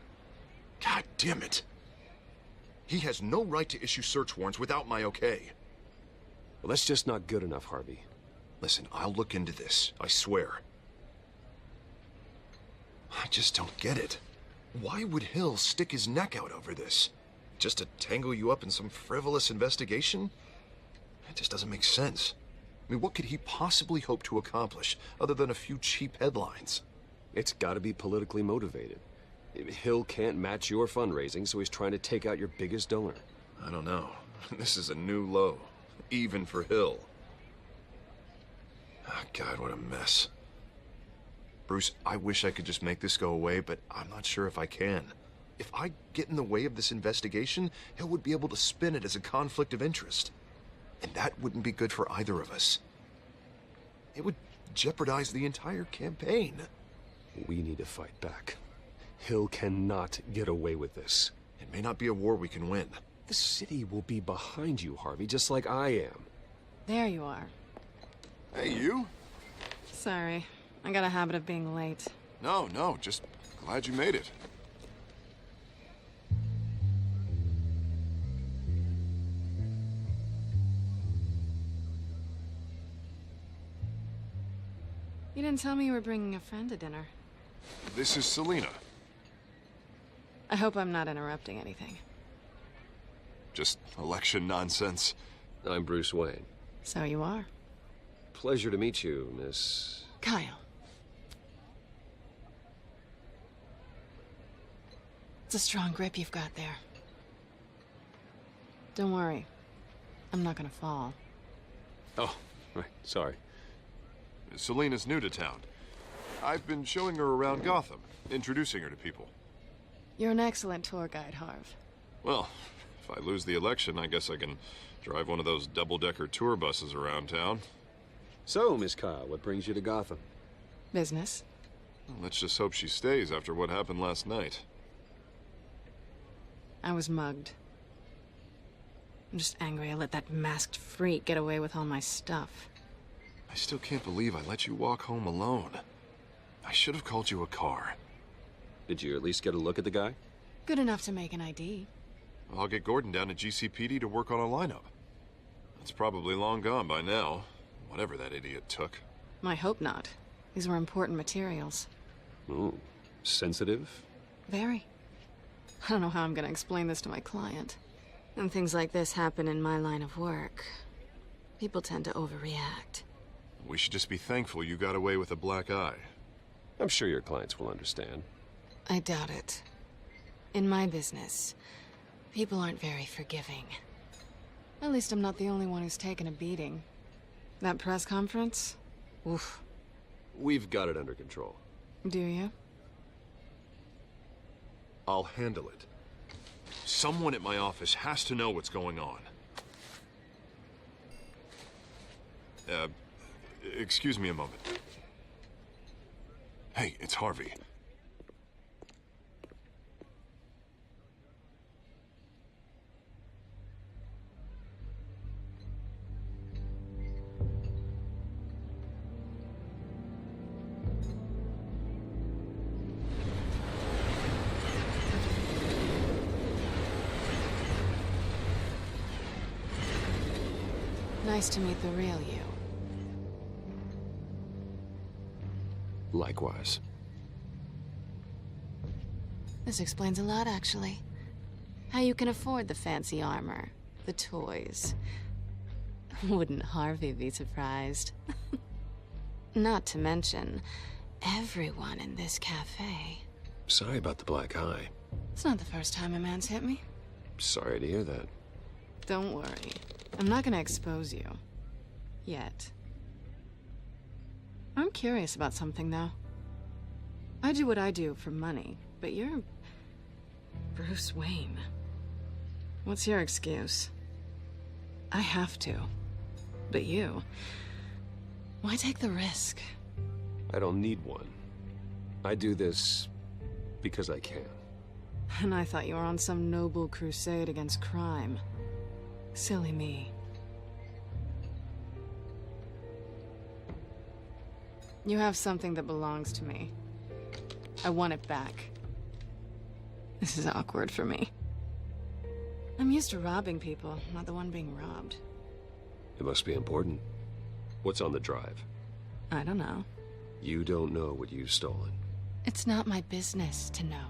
God damn it. He has no right to issue search warrants without my okay. Well, that's just not good enough, Harvey. Listen, I'll look into this. I swear. I just don't get it. Why would Hill stick his neck out over this? Just to tangle you up in some frivolous investigation? It just doesn't make sense. I mean, what could he possibly hope to accomplish other than a few cheap headlines? It's gotta be politically motivated. Hill can't match your fundraising, so he's trying to take out your biggest donor. I don't know. This is a new low, even for Hill. Oh, God, what a mess. Bruce, I wish I could just make this go away, but I'm not sure if I can. If I get in the way of this investigation, Hill would be able to spin it as a conflict of interest. And that wouldn't be good for either of us. It would jeopardize the entire campaign. We need to fight back. Hill cannot get away with this. It may not be a war we can win. The city will be behind you, Harvey, just like I am. There you are. Hey, you? Sorry. I got a habit of being late. No, just glad you made it. You didn't tell me you were bringing a friend to dinner. This is Selina. I hope I'm not interrupting anything. Just election nonsense. I'm Bruce Wayne. So you are. Pleasure to meet you, Miss... Kyle. It's a strong grip you've got there. Don't worry. I'm not gonna fall. Oh, right. Sorry. Selina's new to town. I've been showing her around Gotham, introducing her to people. You're an excellent tour guide, Harv. Well, if I lose the election, I guess I can drive one of those double-decker tour buses around town. So, Miss Kyle, what brings you to Gotham? Business. Well, let's just hope she stays after what happened last night. I was mugged. I'm just angry I let that masked freak get away with all my stuff. I still can't believe I let you walk home alone. I should have called you a car. Did you at least get a look at the guy? Good enough to make an ID. Well, I'll get Gordon down to GCPD to work on a lineup. It's probably long gone by now, whatever that idiot took. I hope not. These were important materials. Ooh, sensitive? Very. I don't know how I'm gonna explain this to my client. When things like this happen in my line of work, people tend to overreact. We should just be thankful you got away with a black eye. I'm sure your clients will understand. I doubt it. In my business, people aren't very forgiving. At least I'm not the only one who's taken a beating. That press conference? Oof. We've got it under control. Do you? I'll handle it. Someone at my office has to know what's going on. Excuse me a moment. Hey, it's Harvey. Nice to meet the real you. Likewise. This explains a lot, actually. How you can afford the fancy armor, the toys. Wouldn't Harvey be surprised? Not to mention, everyone in this cafe. Sorry about the black eye. It's not the first time a man's hit me. Sorry to hear that. Don't worry. I'm not gonna expose you. Yet. I'm curious about something, though. I do what I do for money, but you're... Bruce Wayne. What's your excuse? I have to. But you... Why take the risk? I don't need one. I do this because I can. And I thought you were on some noble crusade against crime. Silly me. You have something that belongs to me. I want it back. This is awkward for me. I'm used to robbing people, not the one being robbed. It must be important. What's on the drive? I don't know. You don't know what you've stolen. It's not my business to know.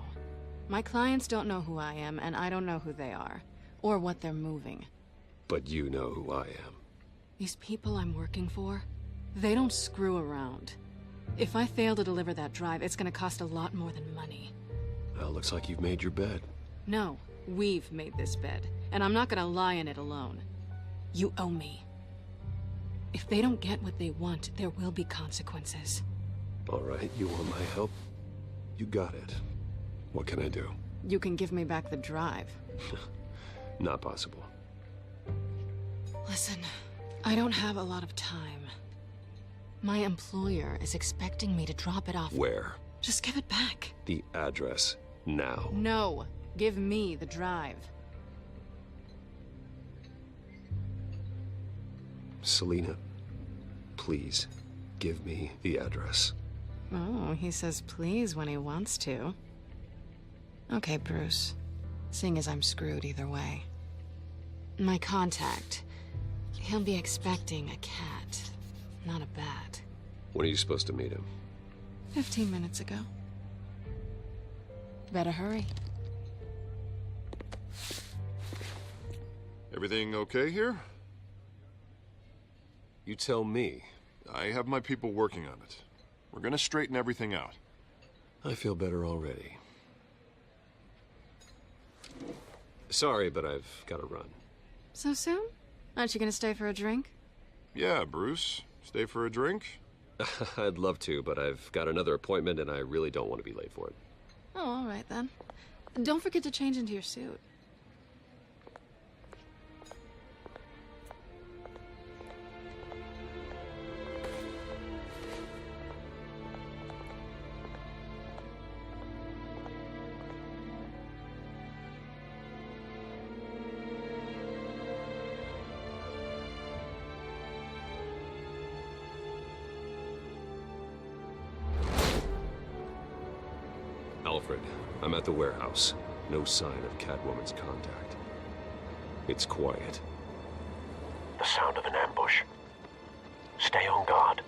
My clients don't know who I am, and I don't know who they are, or what they're moving. But you know who I am. These people I'm working for, they don't screw around. If I fail to deliver that drive, it's gonna cost a lot more than money. Well, looks like you've made your bed. No, we've made this bed, and I'm not gonna lie in it alone. You owe me. If they don't get what they want, there will be consequences. All right, you want my help? You got it. What can I do? You can give me back the drive. Not possible. Listen, I don't have a lot of time. My employer is expecting me to drop it off. Where? Just give it back. The address, now. No, give me the drive. Selina, please, give me the address. Oh, he says please when he wants to. Okay, Bruce. Seeing as I'm screwed either way. My contact. He'll be expecting a cat, not a bat. When are you supposed to meet him? 15 minutes ago. Better hurry. Everything okay here? You tell me. I have my people working on it. We're gonna straighten everything out. I feel better already. Sorry, but I've got to run. So soon? Aren't you gonna stay for a drink? Yeah, Bruce. Stay for a drink? I'd love to, but I've got another appointment and I really don't want to be late for it. Oh, all right then. Don't forget to change into your suit. Alfred, I'm at the warehouse. No sign of Catwoman's contact. It's quiet. The sound of an ambush. Stay on guard.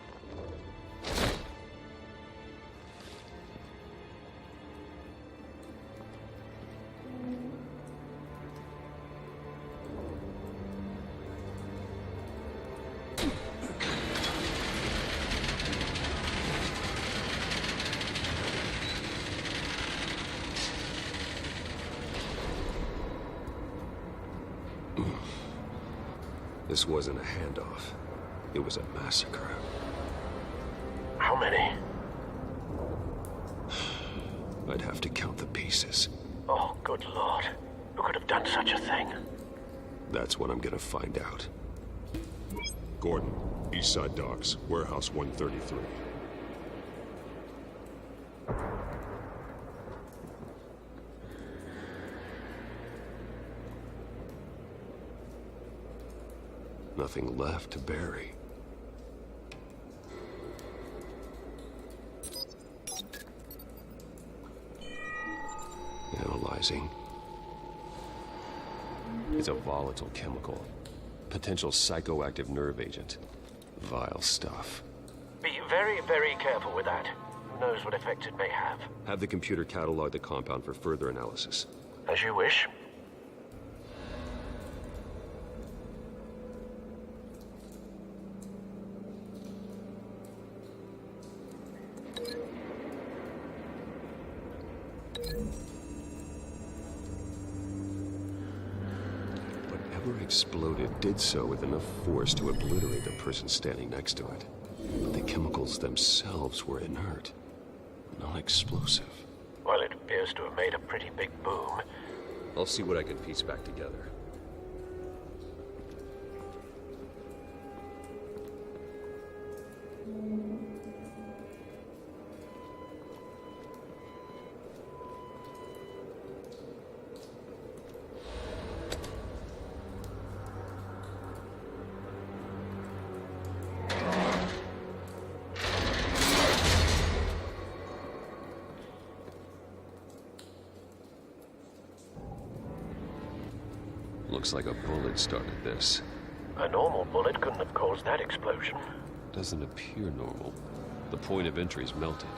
This wasn't a handoff. It was a massacre. How many? I'd have to count the pieces. Oh, good Lord. Who could have done such a thing? That's what I'm gonna find out. Gordon, East Side Docks, Warehouse 133. Nothing left to bury. Analyzing. It's a volatile chemical. Potential psychoactive nerve agent. Vile stuff. Be very, very careful with that. Who knows what effect it may have. Have the computer catalog the compound for further analysis. As you wish. Whatever exploded did so with enough force to obliterate the person standing next to it. But the chemicals themselves were inert, non-explosive. Well, it appears to have made a pretty big boom. I'll see what I can piece back together. Looks like a bullet started this. A normal bullet couldn't have caused that explosion. Doesn't appear normal. The point of entry's melted.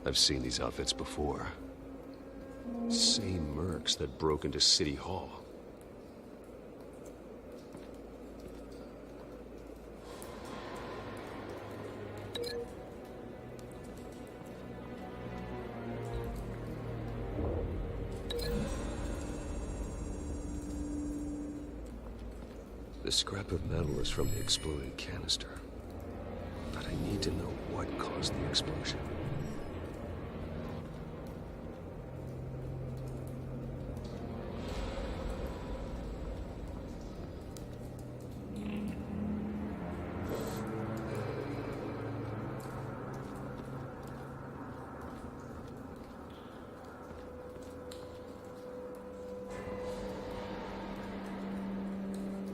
I've seen these outfits before. Same mercs that broke into City Hall. The scrap of metal is from the exploded canister. But I need to know what caused the explosion.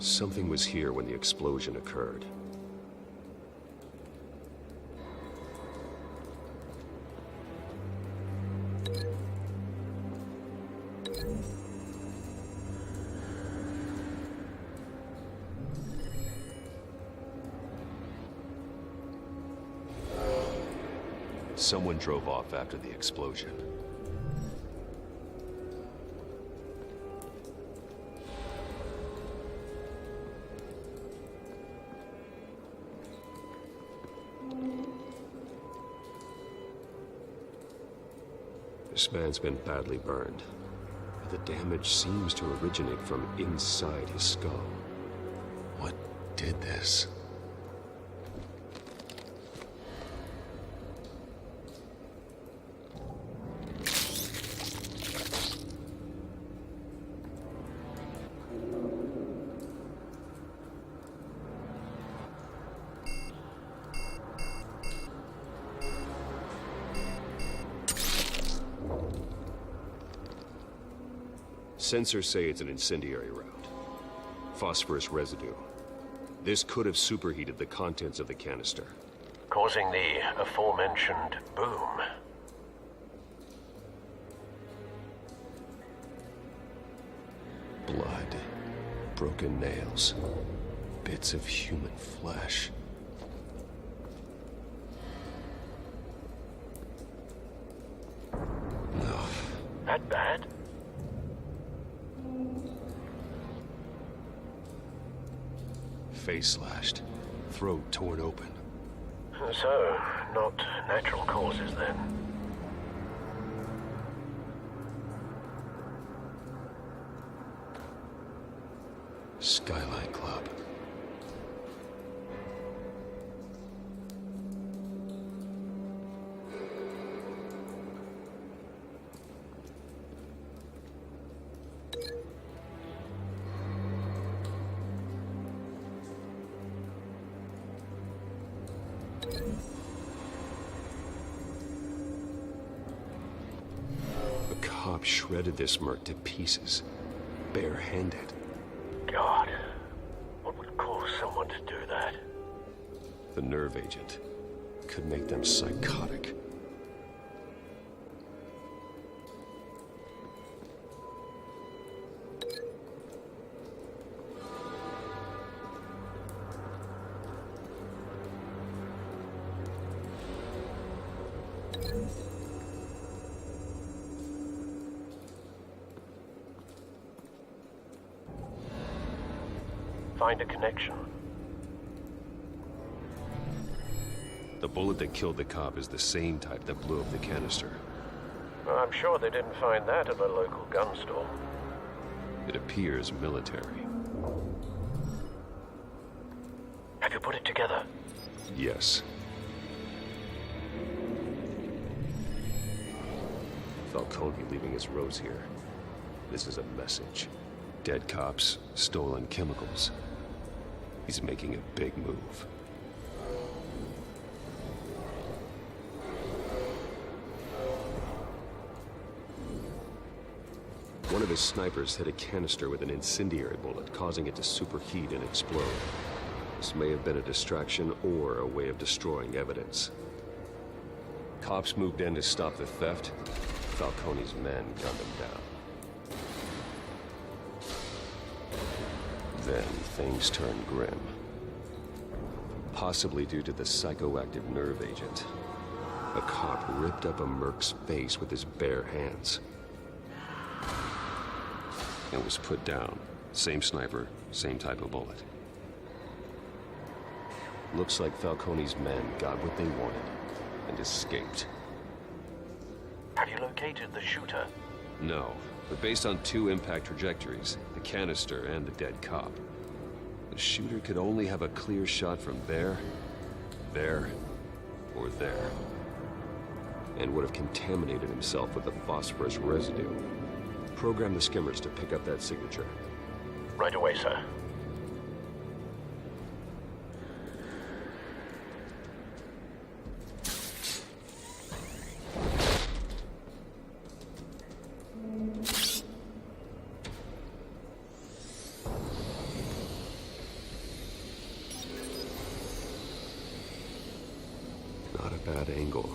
Something was here when the explosion occurred. Someone drove off after the explosion. This man's been badly burned. The damage seems to originate from inside his skull. What did this? Sensors say it's an incendiary round. Phosphorus residue. This could have superheated the contents of the canister, causing the aforementioned boom. Blood, broken nails, bits of human flesh. No. That bad? Face slashed, throat torn open. So, not natural causes then. Skyline Club. A cop shredded this merc to pieces, barehanded. God, what would cause someone to do that? The nerve agent could make them psychotic. Find a connection. The bullet that killed the cop is the same type that blew up the canister. I'm sure they didn't find that at a local gun store. It appears military. Have you put it together? Yes. Falcone leaving his rose here. This is a message. Dead cops, stolen chemicals. He's making a big move. One of his snipers hit a canister with an incendiary bullet, causing it to superheat and explode. This may have been a distraction or a way of destroying evidence. Cops moved in to stop the theft. Falcone's men gunned him down. Then things turned grim. Possibly due to the psychoactive nerve agent. A cop ripped up a merc's face with his bare hands. And was put down. Same sniper, same type of bullet. Looks like Falcone's men got what they wanted and escaped. Have you located the shooter? No, but based on two impact trajectories, the canister and the dead cop, the shooter could only have a clear shot from there, or there, and would have contaminated himself with the phosphorus residue. Program the skimmers to pick up that signature. Right away, sir. Not a bad angle.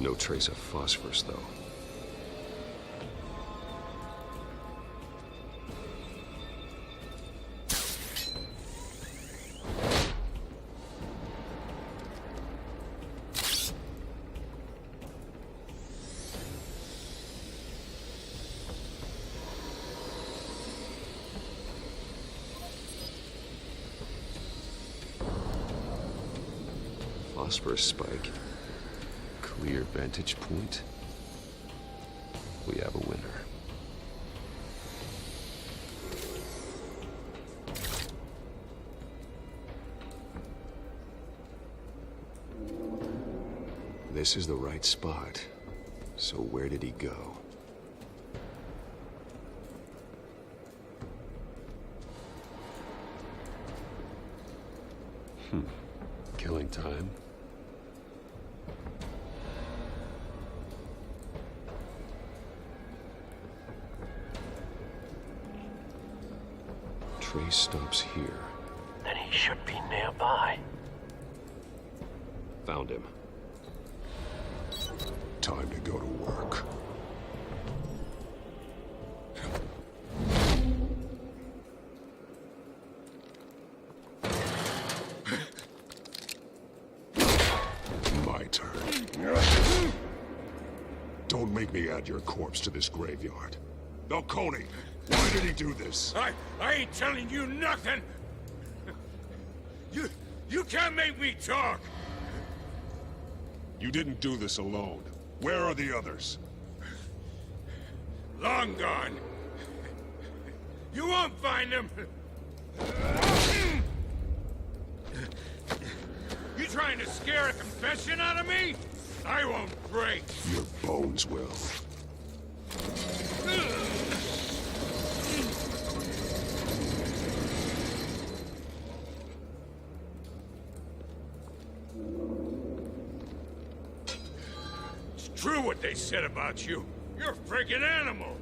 No trace of phosphorus, though. Phosphorus spike. Clear vantage point. We have a winner. This is the right spot. So where did he go? Killing time. Trace stops here. Then he should be nearby. Found him. Time to go to work. My turn. Don't make me add your corpse to this graveyard. Falcone, why did he do this? I ain't telling you nothing! You can't make me talk! You didn't do this alone. Where are the others? Long gone. You won't find them! You trying to scare a confession out of me? I won't break. Your bones will. true what they said about you. You're a freaking animal.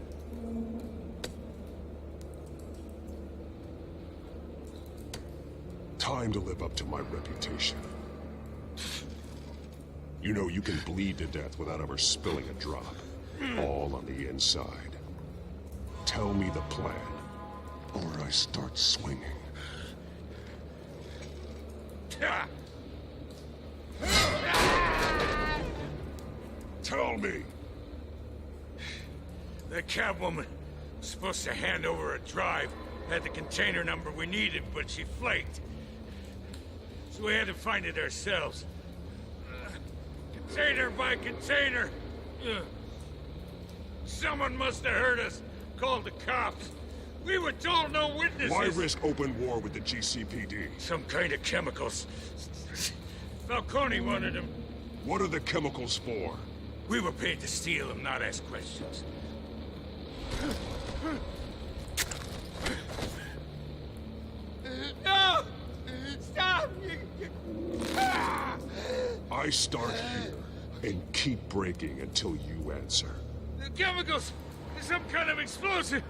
Time to live up to my reputation. You know you can bleed to death without ever spilling a drop. All on the inside. Tell me the plan, or I start swinging. Tell me. The Catwoman was supposed to hand over a drive. Had the container number we needed, but she flaked. So we had to find it ourselves. Container by container. Someone must have heard us. Called the cops. We were told no witnesses. Why risk open war with the GCPD? Some kind of chemicals. Falcone wanted them. What are the chemicals for? We were paid to steal them, not ask questions. No! Stop! I start here and keep breaking until you answer. The chemicals! Some kind of explosive!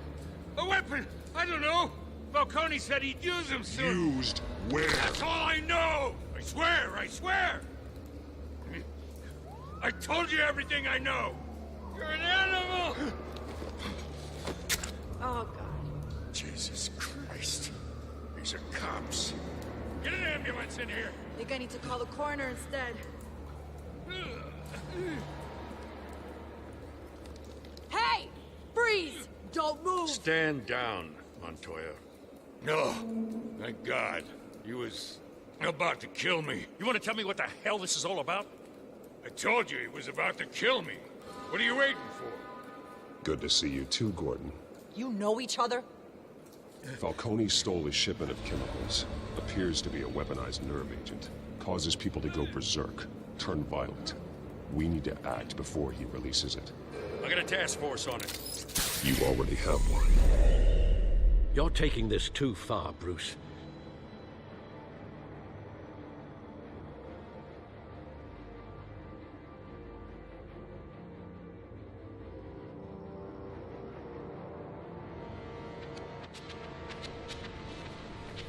A weapon! I don't know! Falcone said he'd use them soon. Used where? That's all I know! I swear! I swear! I told you everything I know! You're an animal! Oh, God. Jesus Christ. These are cops. Get an ambulance in here! I think I need to call the coroner instead. Hey! Freeze! Don't move! Stand down, Montoya. No. Thank God. He was about to kill me. You want to tell me what the hell this is all about? I told you he was about to kill me. What are you waiting for? Good to see you too, Gordon. You know each other? Falcone stole a shipment of chemicals. Appears to be a weaponized nerve agent. Causes people to go berserk, turn violent. We need to act before he releases it. I got a task force on it. You already have one. You're taking this too far, Bruce.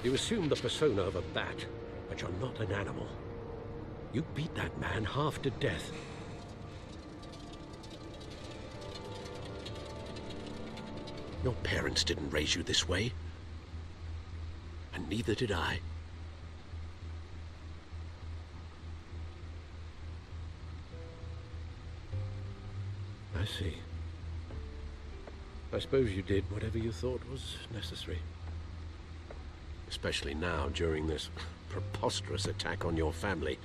You assume the persona of a bat, but you're not an animal. You beat that man half to death. Your parents didn't raise you this way. And neither did I. I see. I suppose you did whatever you thought was necessary. Especially now, during this preposterous attack on your family.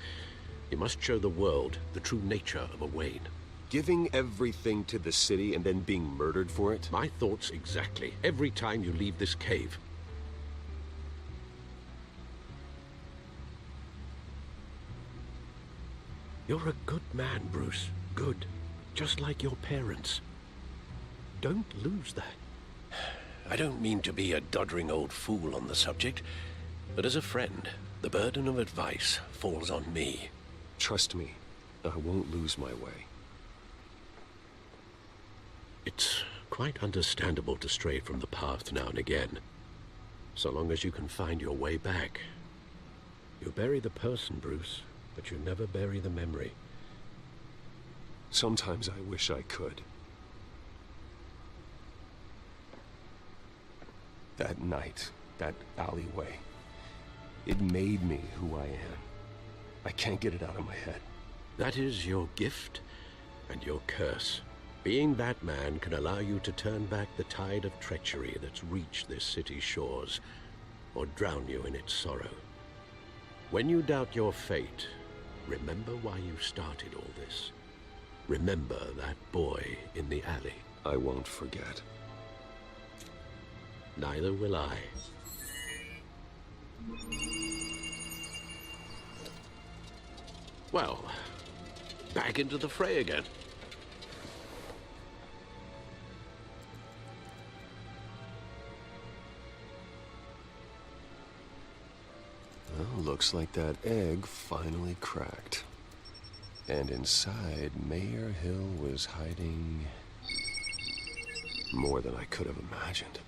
You must show the world the true nature of a Wayne. Giving everything to the city and then being murdered for it? My thoughts exactly. Every time you leave this cave. You're a good man, Bruce. Good. Just like your parents. Don't lose that. I don't mean to be a doddering old fool on the subject, but as a friend, the burden of advice falls on me. Trust me, I won't lose my way. It's quite understandable to stray from the path now and again, so long as you can find your way back. You bury the person, Bruce, but you never bury the memory. Sometimes I wish I could. That night, that alleyway, it made me who I am. I can't get it out of my head. That is your gift and your curse. Being Batman can allow you to turn back the tide of treachery that's reached this city's shores, or drown you in its sorrow. When you doubt your fate, remember why you started all this. Remember that boy in the alley. I won't forget. Neither will I. Well, back into the fray again. Well, looks like that egg finally cracked. And inside, Mayor Hill was hiding more than I could have imagined.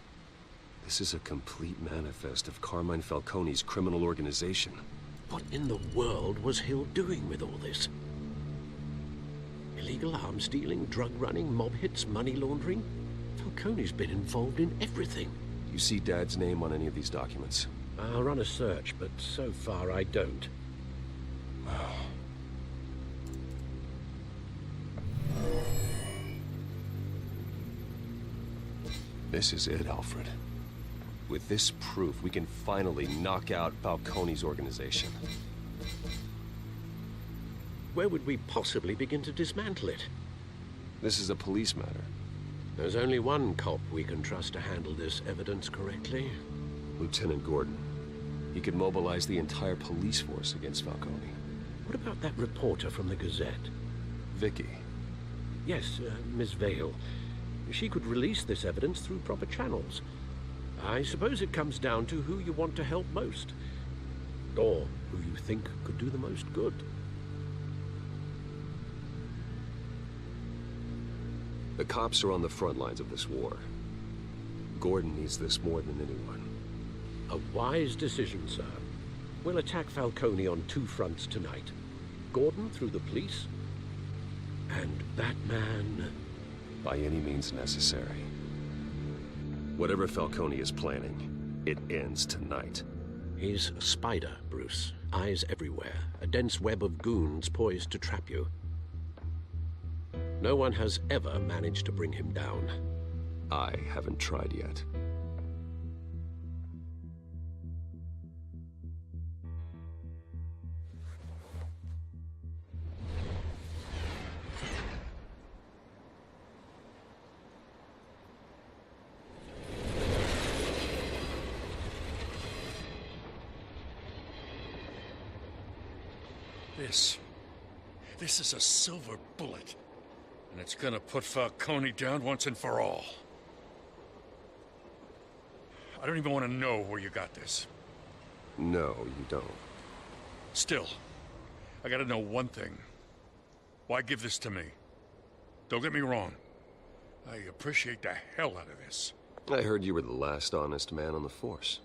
This is a complete manifest of Carmine Falcone's criminal organization. What in the world was Hill doing with all this? Illegal arms dealing, drug running, mob hits, money laundering? Falcone's been involved in everything. You see Dad's name on any of these documents? I'll run a search, but so far I don't. This is it, Alfred. With this proof, we can finally knock out Falcone's organization. Where would we possibly begin to dismantle it? This is a police matter. There's only one cop we can trust to handle this evidence correctly. Lieutenant Gordon. He could mobilize the entire police force against Falcone. What about that reporter from the Gazette? Vicky. Yes, Miss Vale. She could release this evidence through proper channels. I suppose it comes down to who you want to help most. Or who you think could do the most good. The cops are on the front lines of this war. Gordon needs this more than anyone. A wise decision, sir. We'll attack Falcone on two fronts tonight. Gordon through the police, and Batman... by any means necessary. Whatever Falcone is planning, it ends tonight. He's a spider, Bruce. Eyes everywhere. A dense web of goons poised to trap you. No one has ever managed to bring him down. I haven't tried yet. This is a silver bullet. And it's gonna put Falcone down once and for all. I don't even want to know where you got this. No, you don't. Still, I gotta know one thing. Why give this to me? Don't get me wrong. I appreciate the hell out of this. I heard you were the last honest man on the force.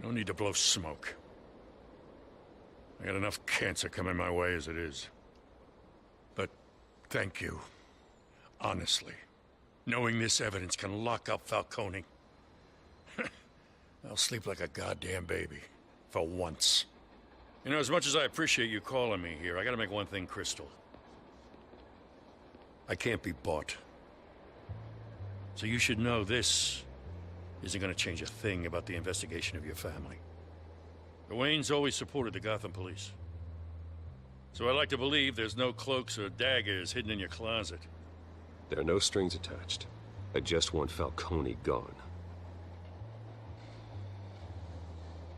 No need to blow smoke. I got enough cancer coming my way as it is. But thank you. Honestly. Knowing this evidence can lock up Falcone. I'll sleep like a goddamn baby. For once. You know, as much as I appreciate you calling me here, I gotta make one thing crystal. I can't be bought. So you should know this isn't gonna change a thing about the investigation of your family. The Waynes always supported the Gotham police. So I like to believe there's no cloaks or daggers hidden in your closet. There are no strings attached. I just want Falcone gone.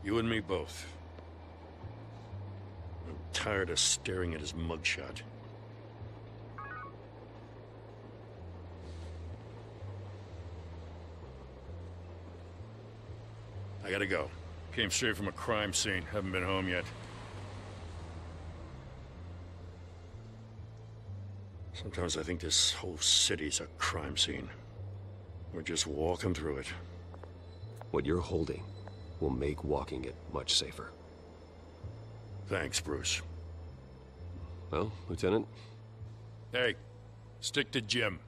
You and me both. I'm tired of staring at his mugshot. I gotta go. Came straight from a crime scene. Haven't been home yet. Sometimes I think this whole city's a crime scene. We're just walking through it. What you're holding will make walking it much safer. Thanks, Bruce. Well, Lieutenant? Hey, stick to Jim.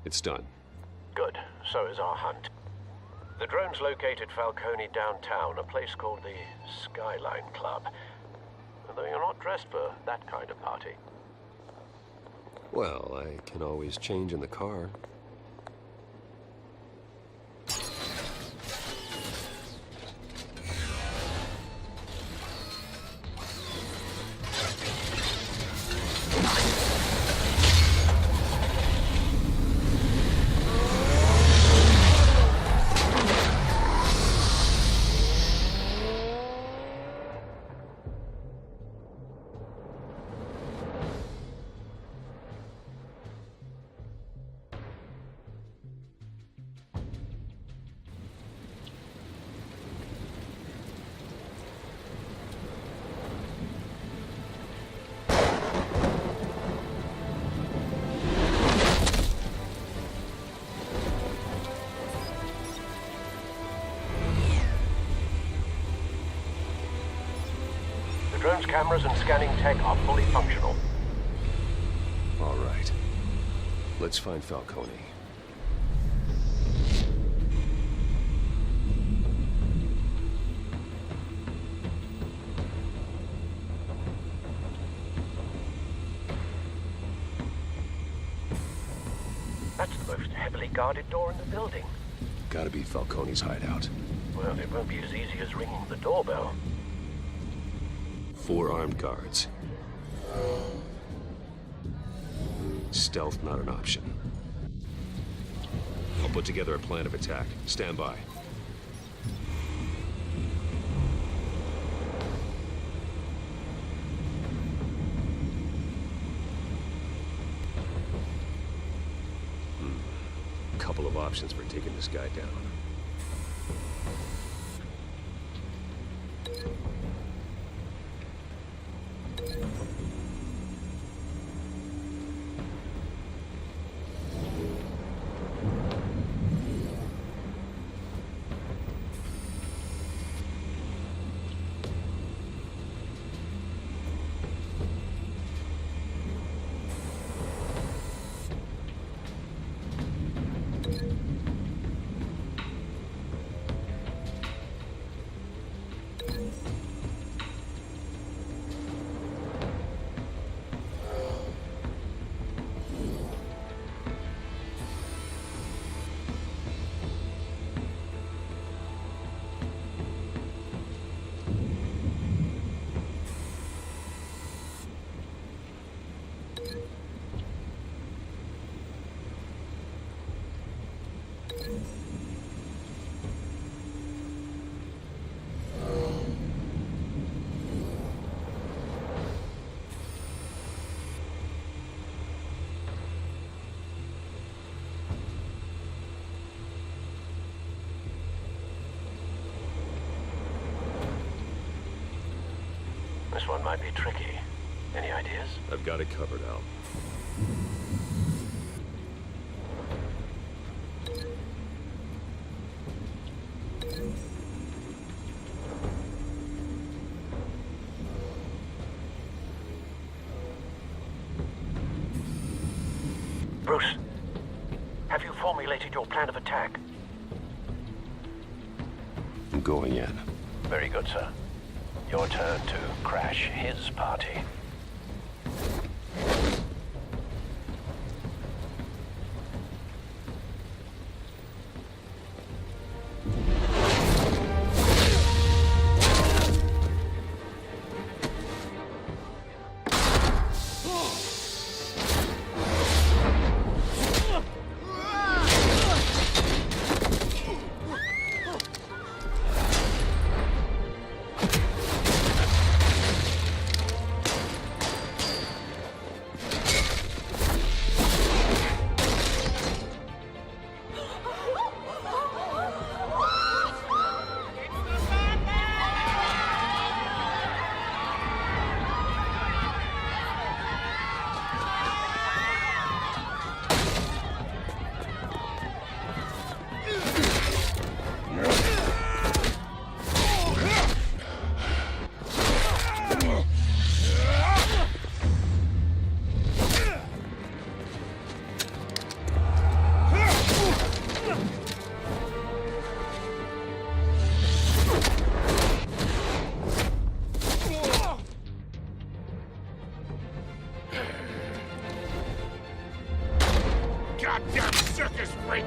It's done. Good. So is our hunt. The drones located Falcone downtown, a place called the Skyline Club. Though you're not dressed for that kind of party. Well, I can always change in the car. Surveillance cameras and scanning tech are fully functional. All right. Let's find Falcone. That's the most heavily guarded door in the building. Gotta be Falcone's hideout. Well, it won't be as easy as ringing the doorbell. 4 armed guards. Stealth not an option. I'll put together a plan of attack. Stand by. Couple of options for taking this guy down. This one might be tricky. Any ideas? I've got it covered, Al. Bruce, have you formulated your plan of attack? I'm going in. Very good, sir. Your turn to crash his party. Goddamn circus freak!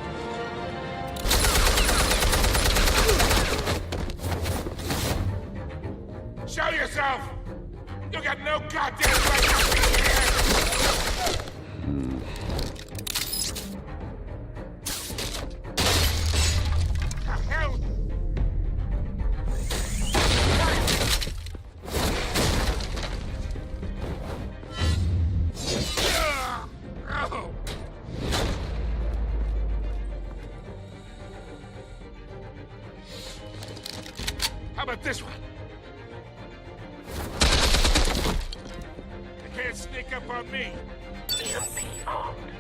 Show yourself! You got no goddamn right to be here! The hell? How about this one? They can't sneak up on me. EMP armed.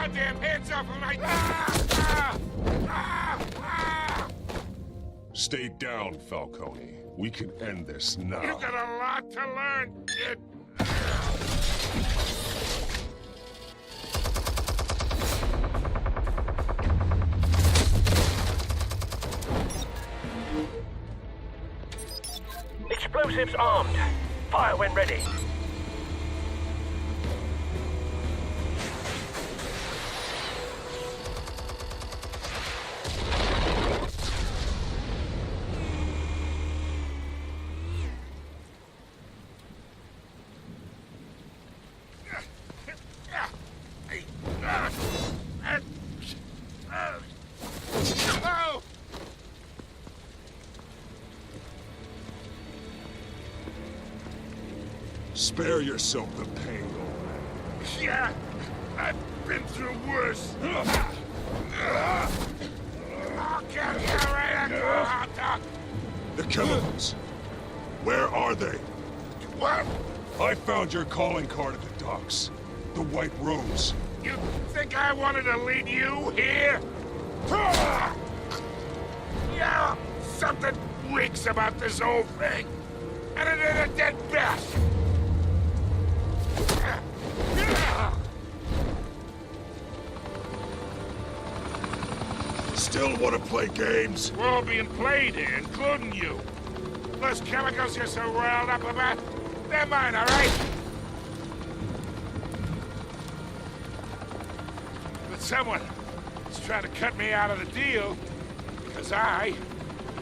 goddamn hands up and Stay down, Falcone. We can end this now. You got a lot to learn, kid. Explosives armed. Fire when ready. Spare yourself the pain, old man. Yeah, I've been through worse. I'll get you right after a hot dog. The chemicals. Where are they? What? I found your calling card at the docks. The White Rose. You think I wanted to lead you here? Yeah, something reeks about this whole thing. And it ain't a dead bat. Still want to play games? We're all being played here, including you. Those chemicals you're so riled up about, they're mine, all right? But someone is trying to cut me out of the deal because I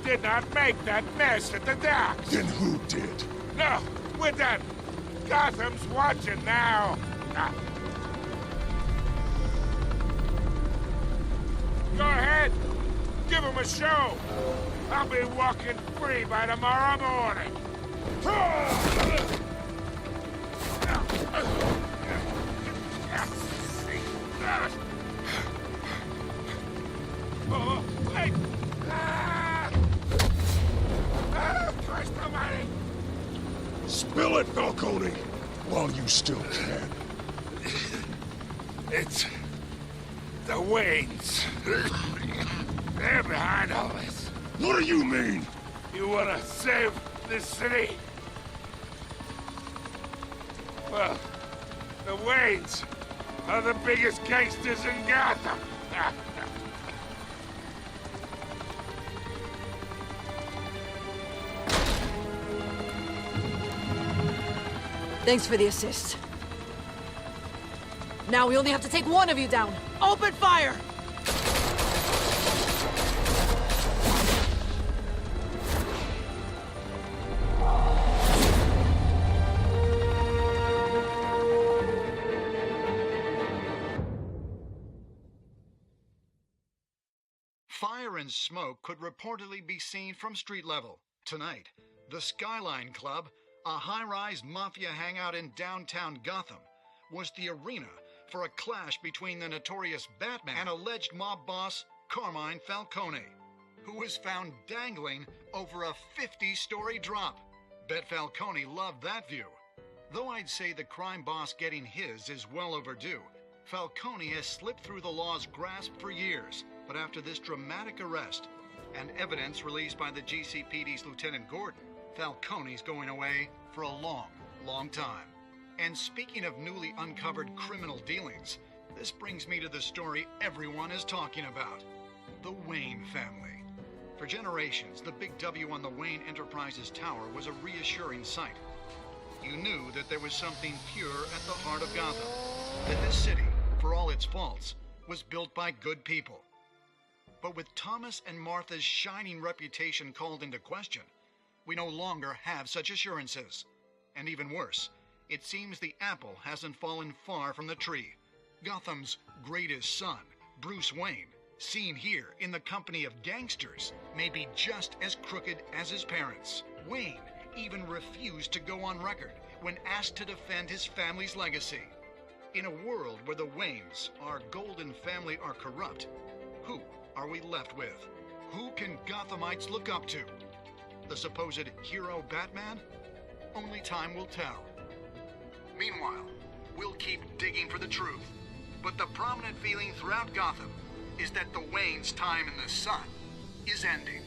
did not make that mess at the docks. Then who did? No, we're done. Gotham's watching now. Go ahead. Give him a show. I'll be walking free by tomorrow morning. Oh, hey. Christ almighty. Spill it, Falcone, while you still can. It's the Waynes. They're behind all this. What do you mean? You want to save this city? Well, the Waynes are the biggest gangsters in Gotham. Thanks for the assist. Now we only have to take one of you down. Open fire! Fire and smoke could reportedly be seen from street level. Tonight, the Skyline Club, a high-rise mafia hangout in downtown Gotham, was the arena for a clash between the notorious Batman and alleged mob boss Carmine Falcone, who was found dangling over a 50-story drop. Bet Falcone loved that view. Though I'd say the crime boss getting his is well overdue, Falcone has slipped through the law's grasp for years. But after this dramatic arrest and evidence released by the GCPD's Lieutenant Gordon, Falcone's going away for a long, long time. And speaking of newly uncovered criminal dealings, this brings me to the story everyone is talking about. The Wayne family. For generations, the big W on the Wayne Enterprises Tower was a reassuring sight. You knew that there was something pure at the heart of Gotham. That this city, for all its faults, was built by good people. But with Thomas and Martha's shining reputation called into question, we no longer have such assurances. And even worse, it seems the apple hasn't fallen far from the tree. Gotham's greatest son, Bruce Wayne, seen here in the company of gangsters, may be just as crooked as his parents. Wayne even refused to go on record when asked to defend his family's legacy. In a world where the Waynes, our golden family, are corrupt, who are we left with? Who can Gothamites look up to? The supposed hero Batman? Only time will tell. Meanwhile, we'll keep digging for the truth. But the prominent feeling throughout Gotham is that the Waynes' time in the sun is ending.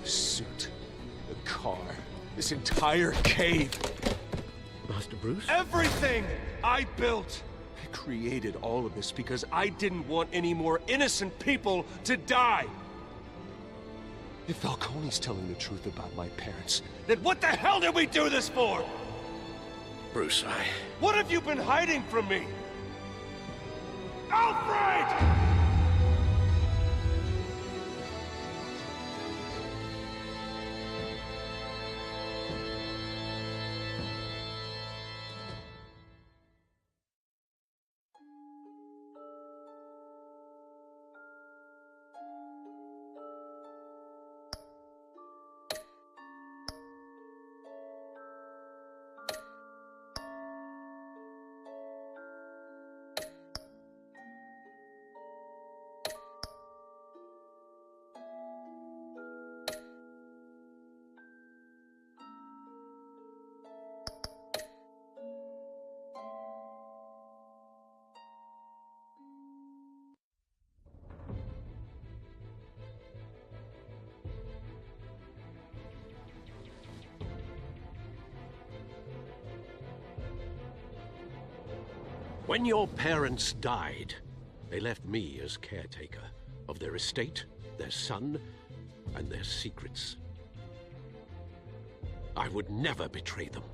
The suit, the car, this entire cave. Master Bruce? Everything I built! I created all of this because I didn't want any more innocent people to die! If Falcone's telling the truth about my parents, then what the hell did we do this for? Bruce, What have you been hiding from me? Alfred! When your parents died, they left me as caretaker of their estate, their son, and their secrets. I would never betray them.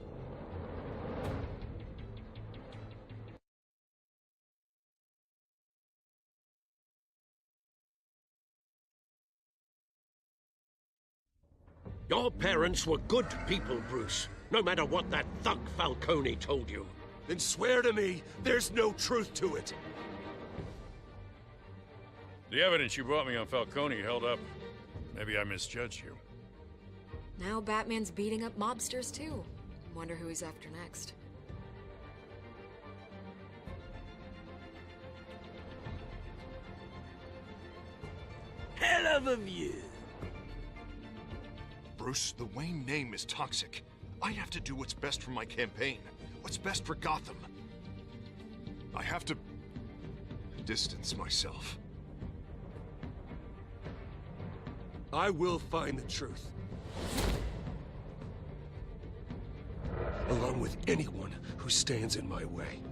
Your parents were good people, Bruce, no matter what that thug Falcone told you. Then swear to me there's no truth to it. The evidence you brought me on Falcone held up. Maybe I misjudged you. Now Batman's beating up mobsters, too. Wonder who he's after next. Hell of a view. Bruce, the Wayne name is toxic. I have to do what's best for my campaign. What's best for Gotham. I have to distance myself. I will find the truth. Along with anyone who stands in my way.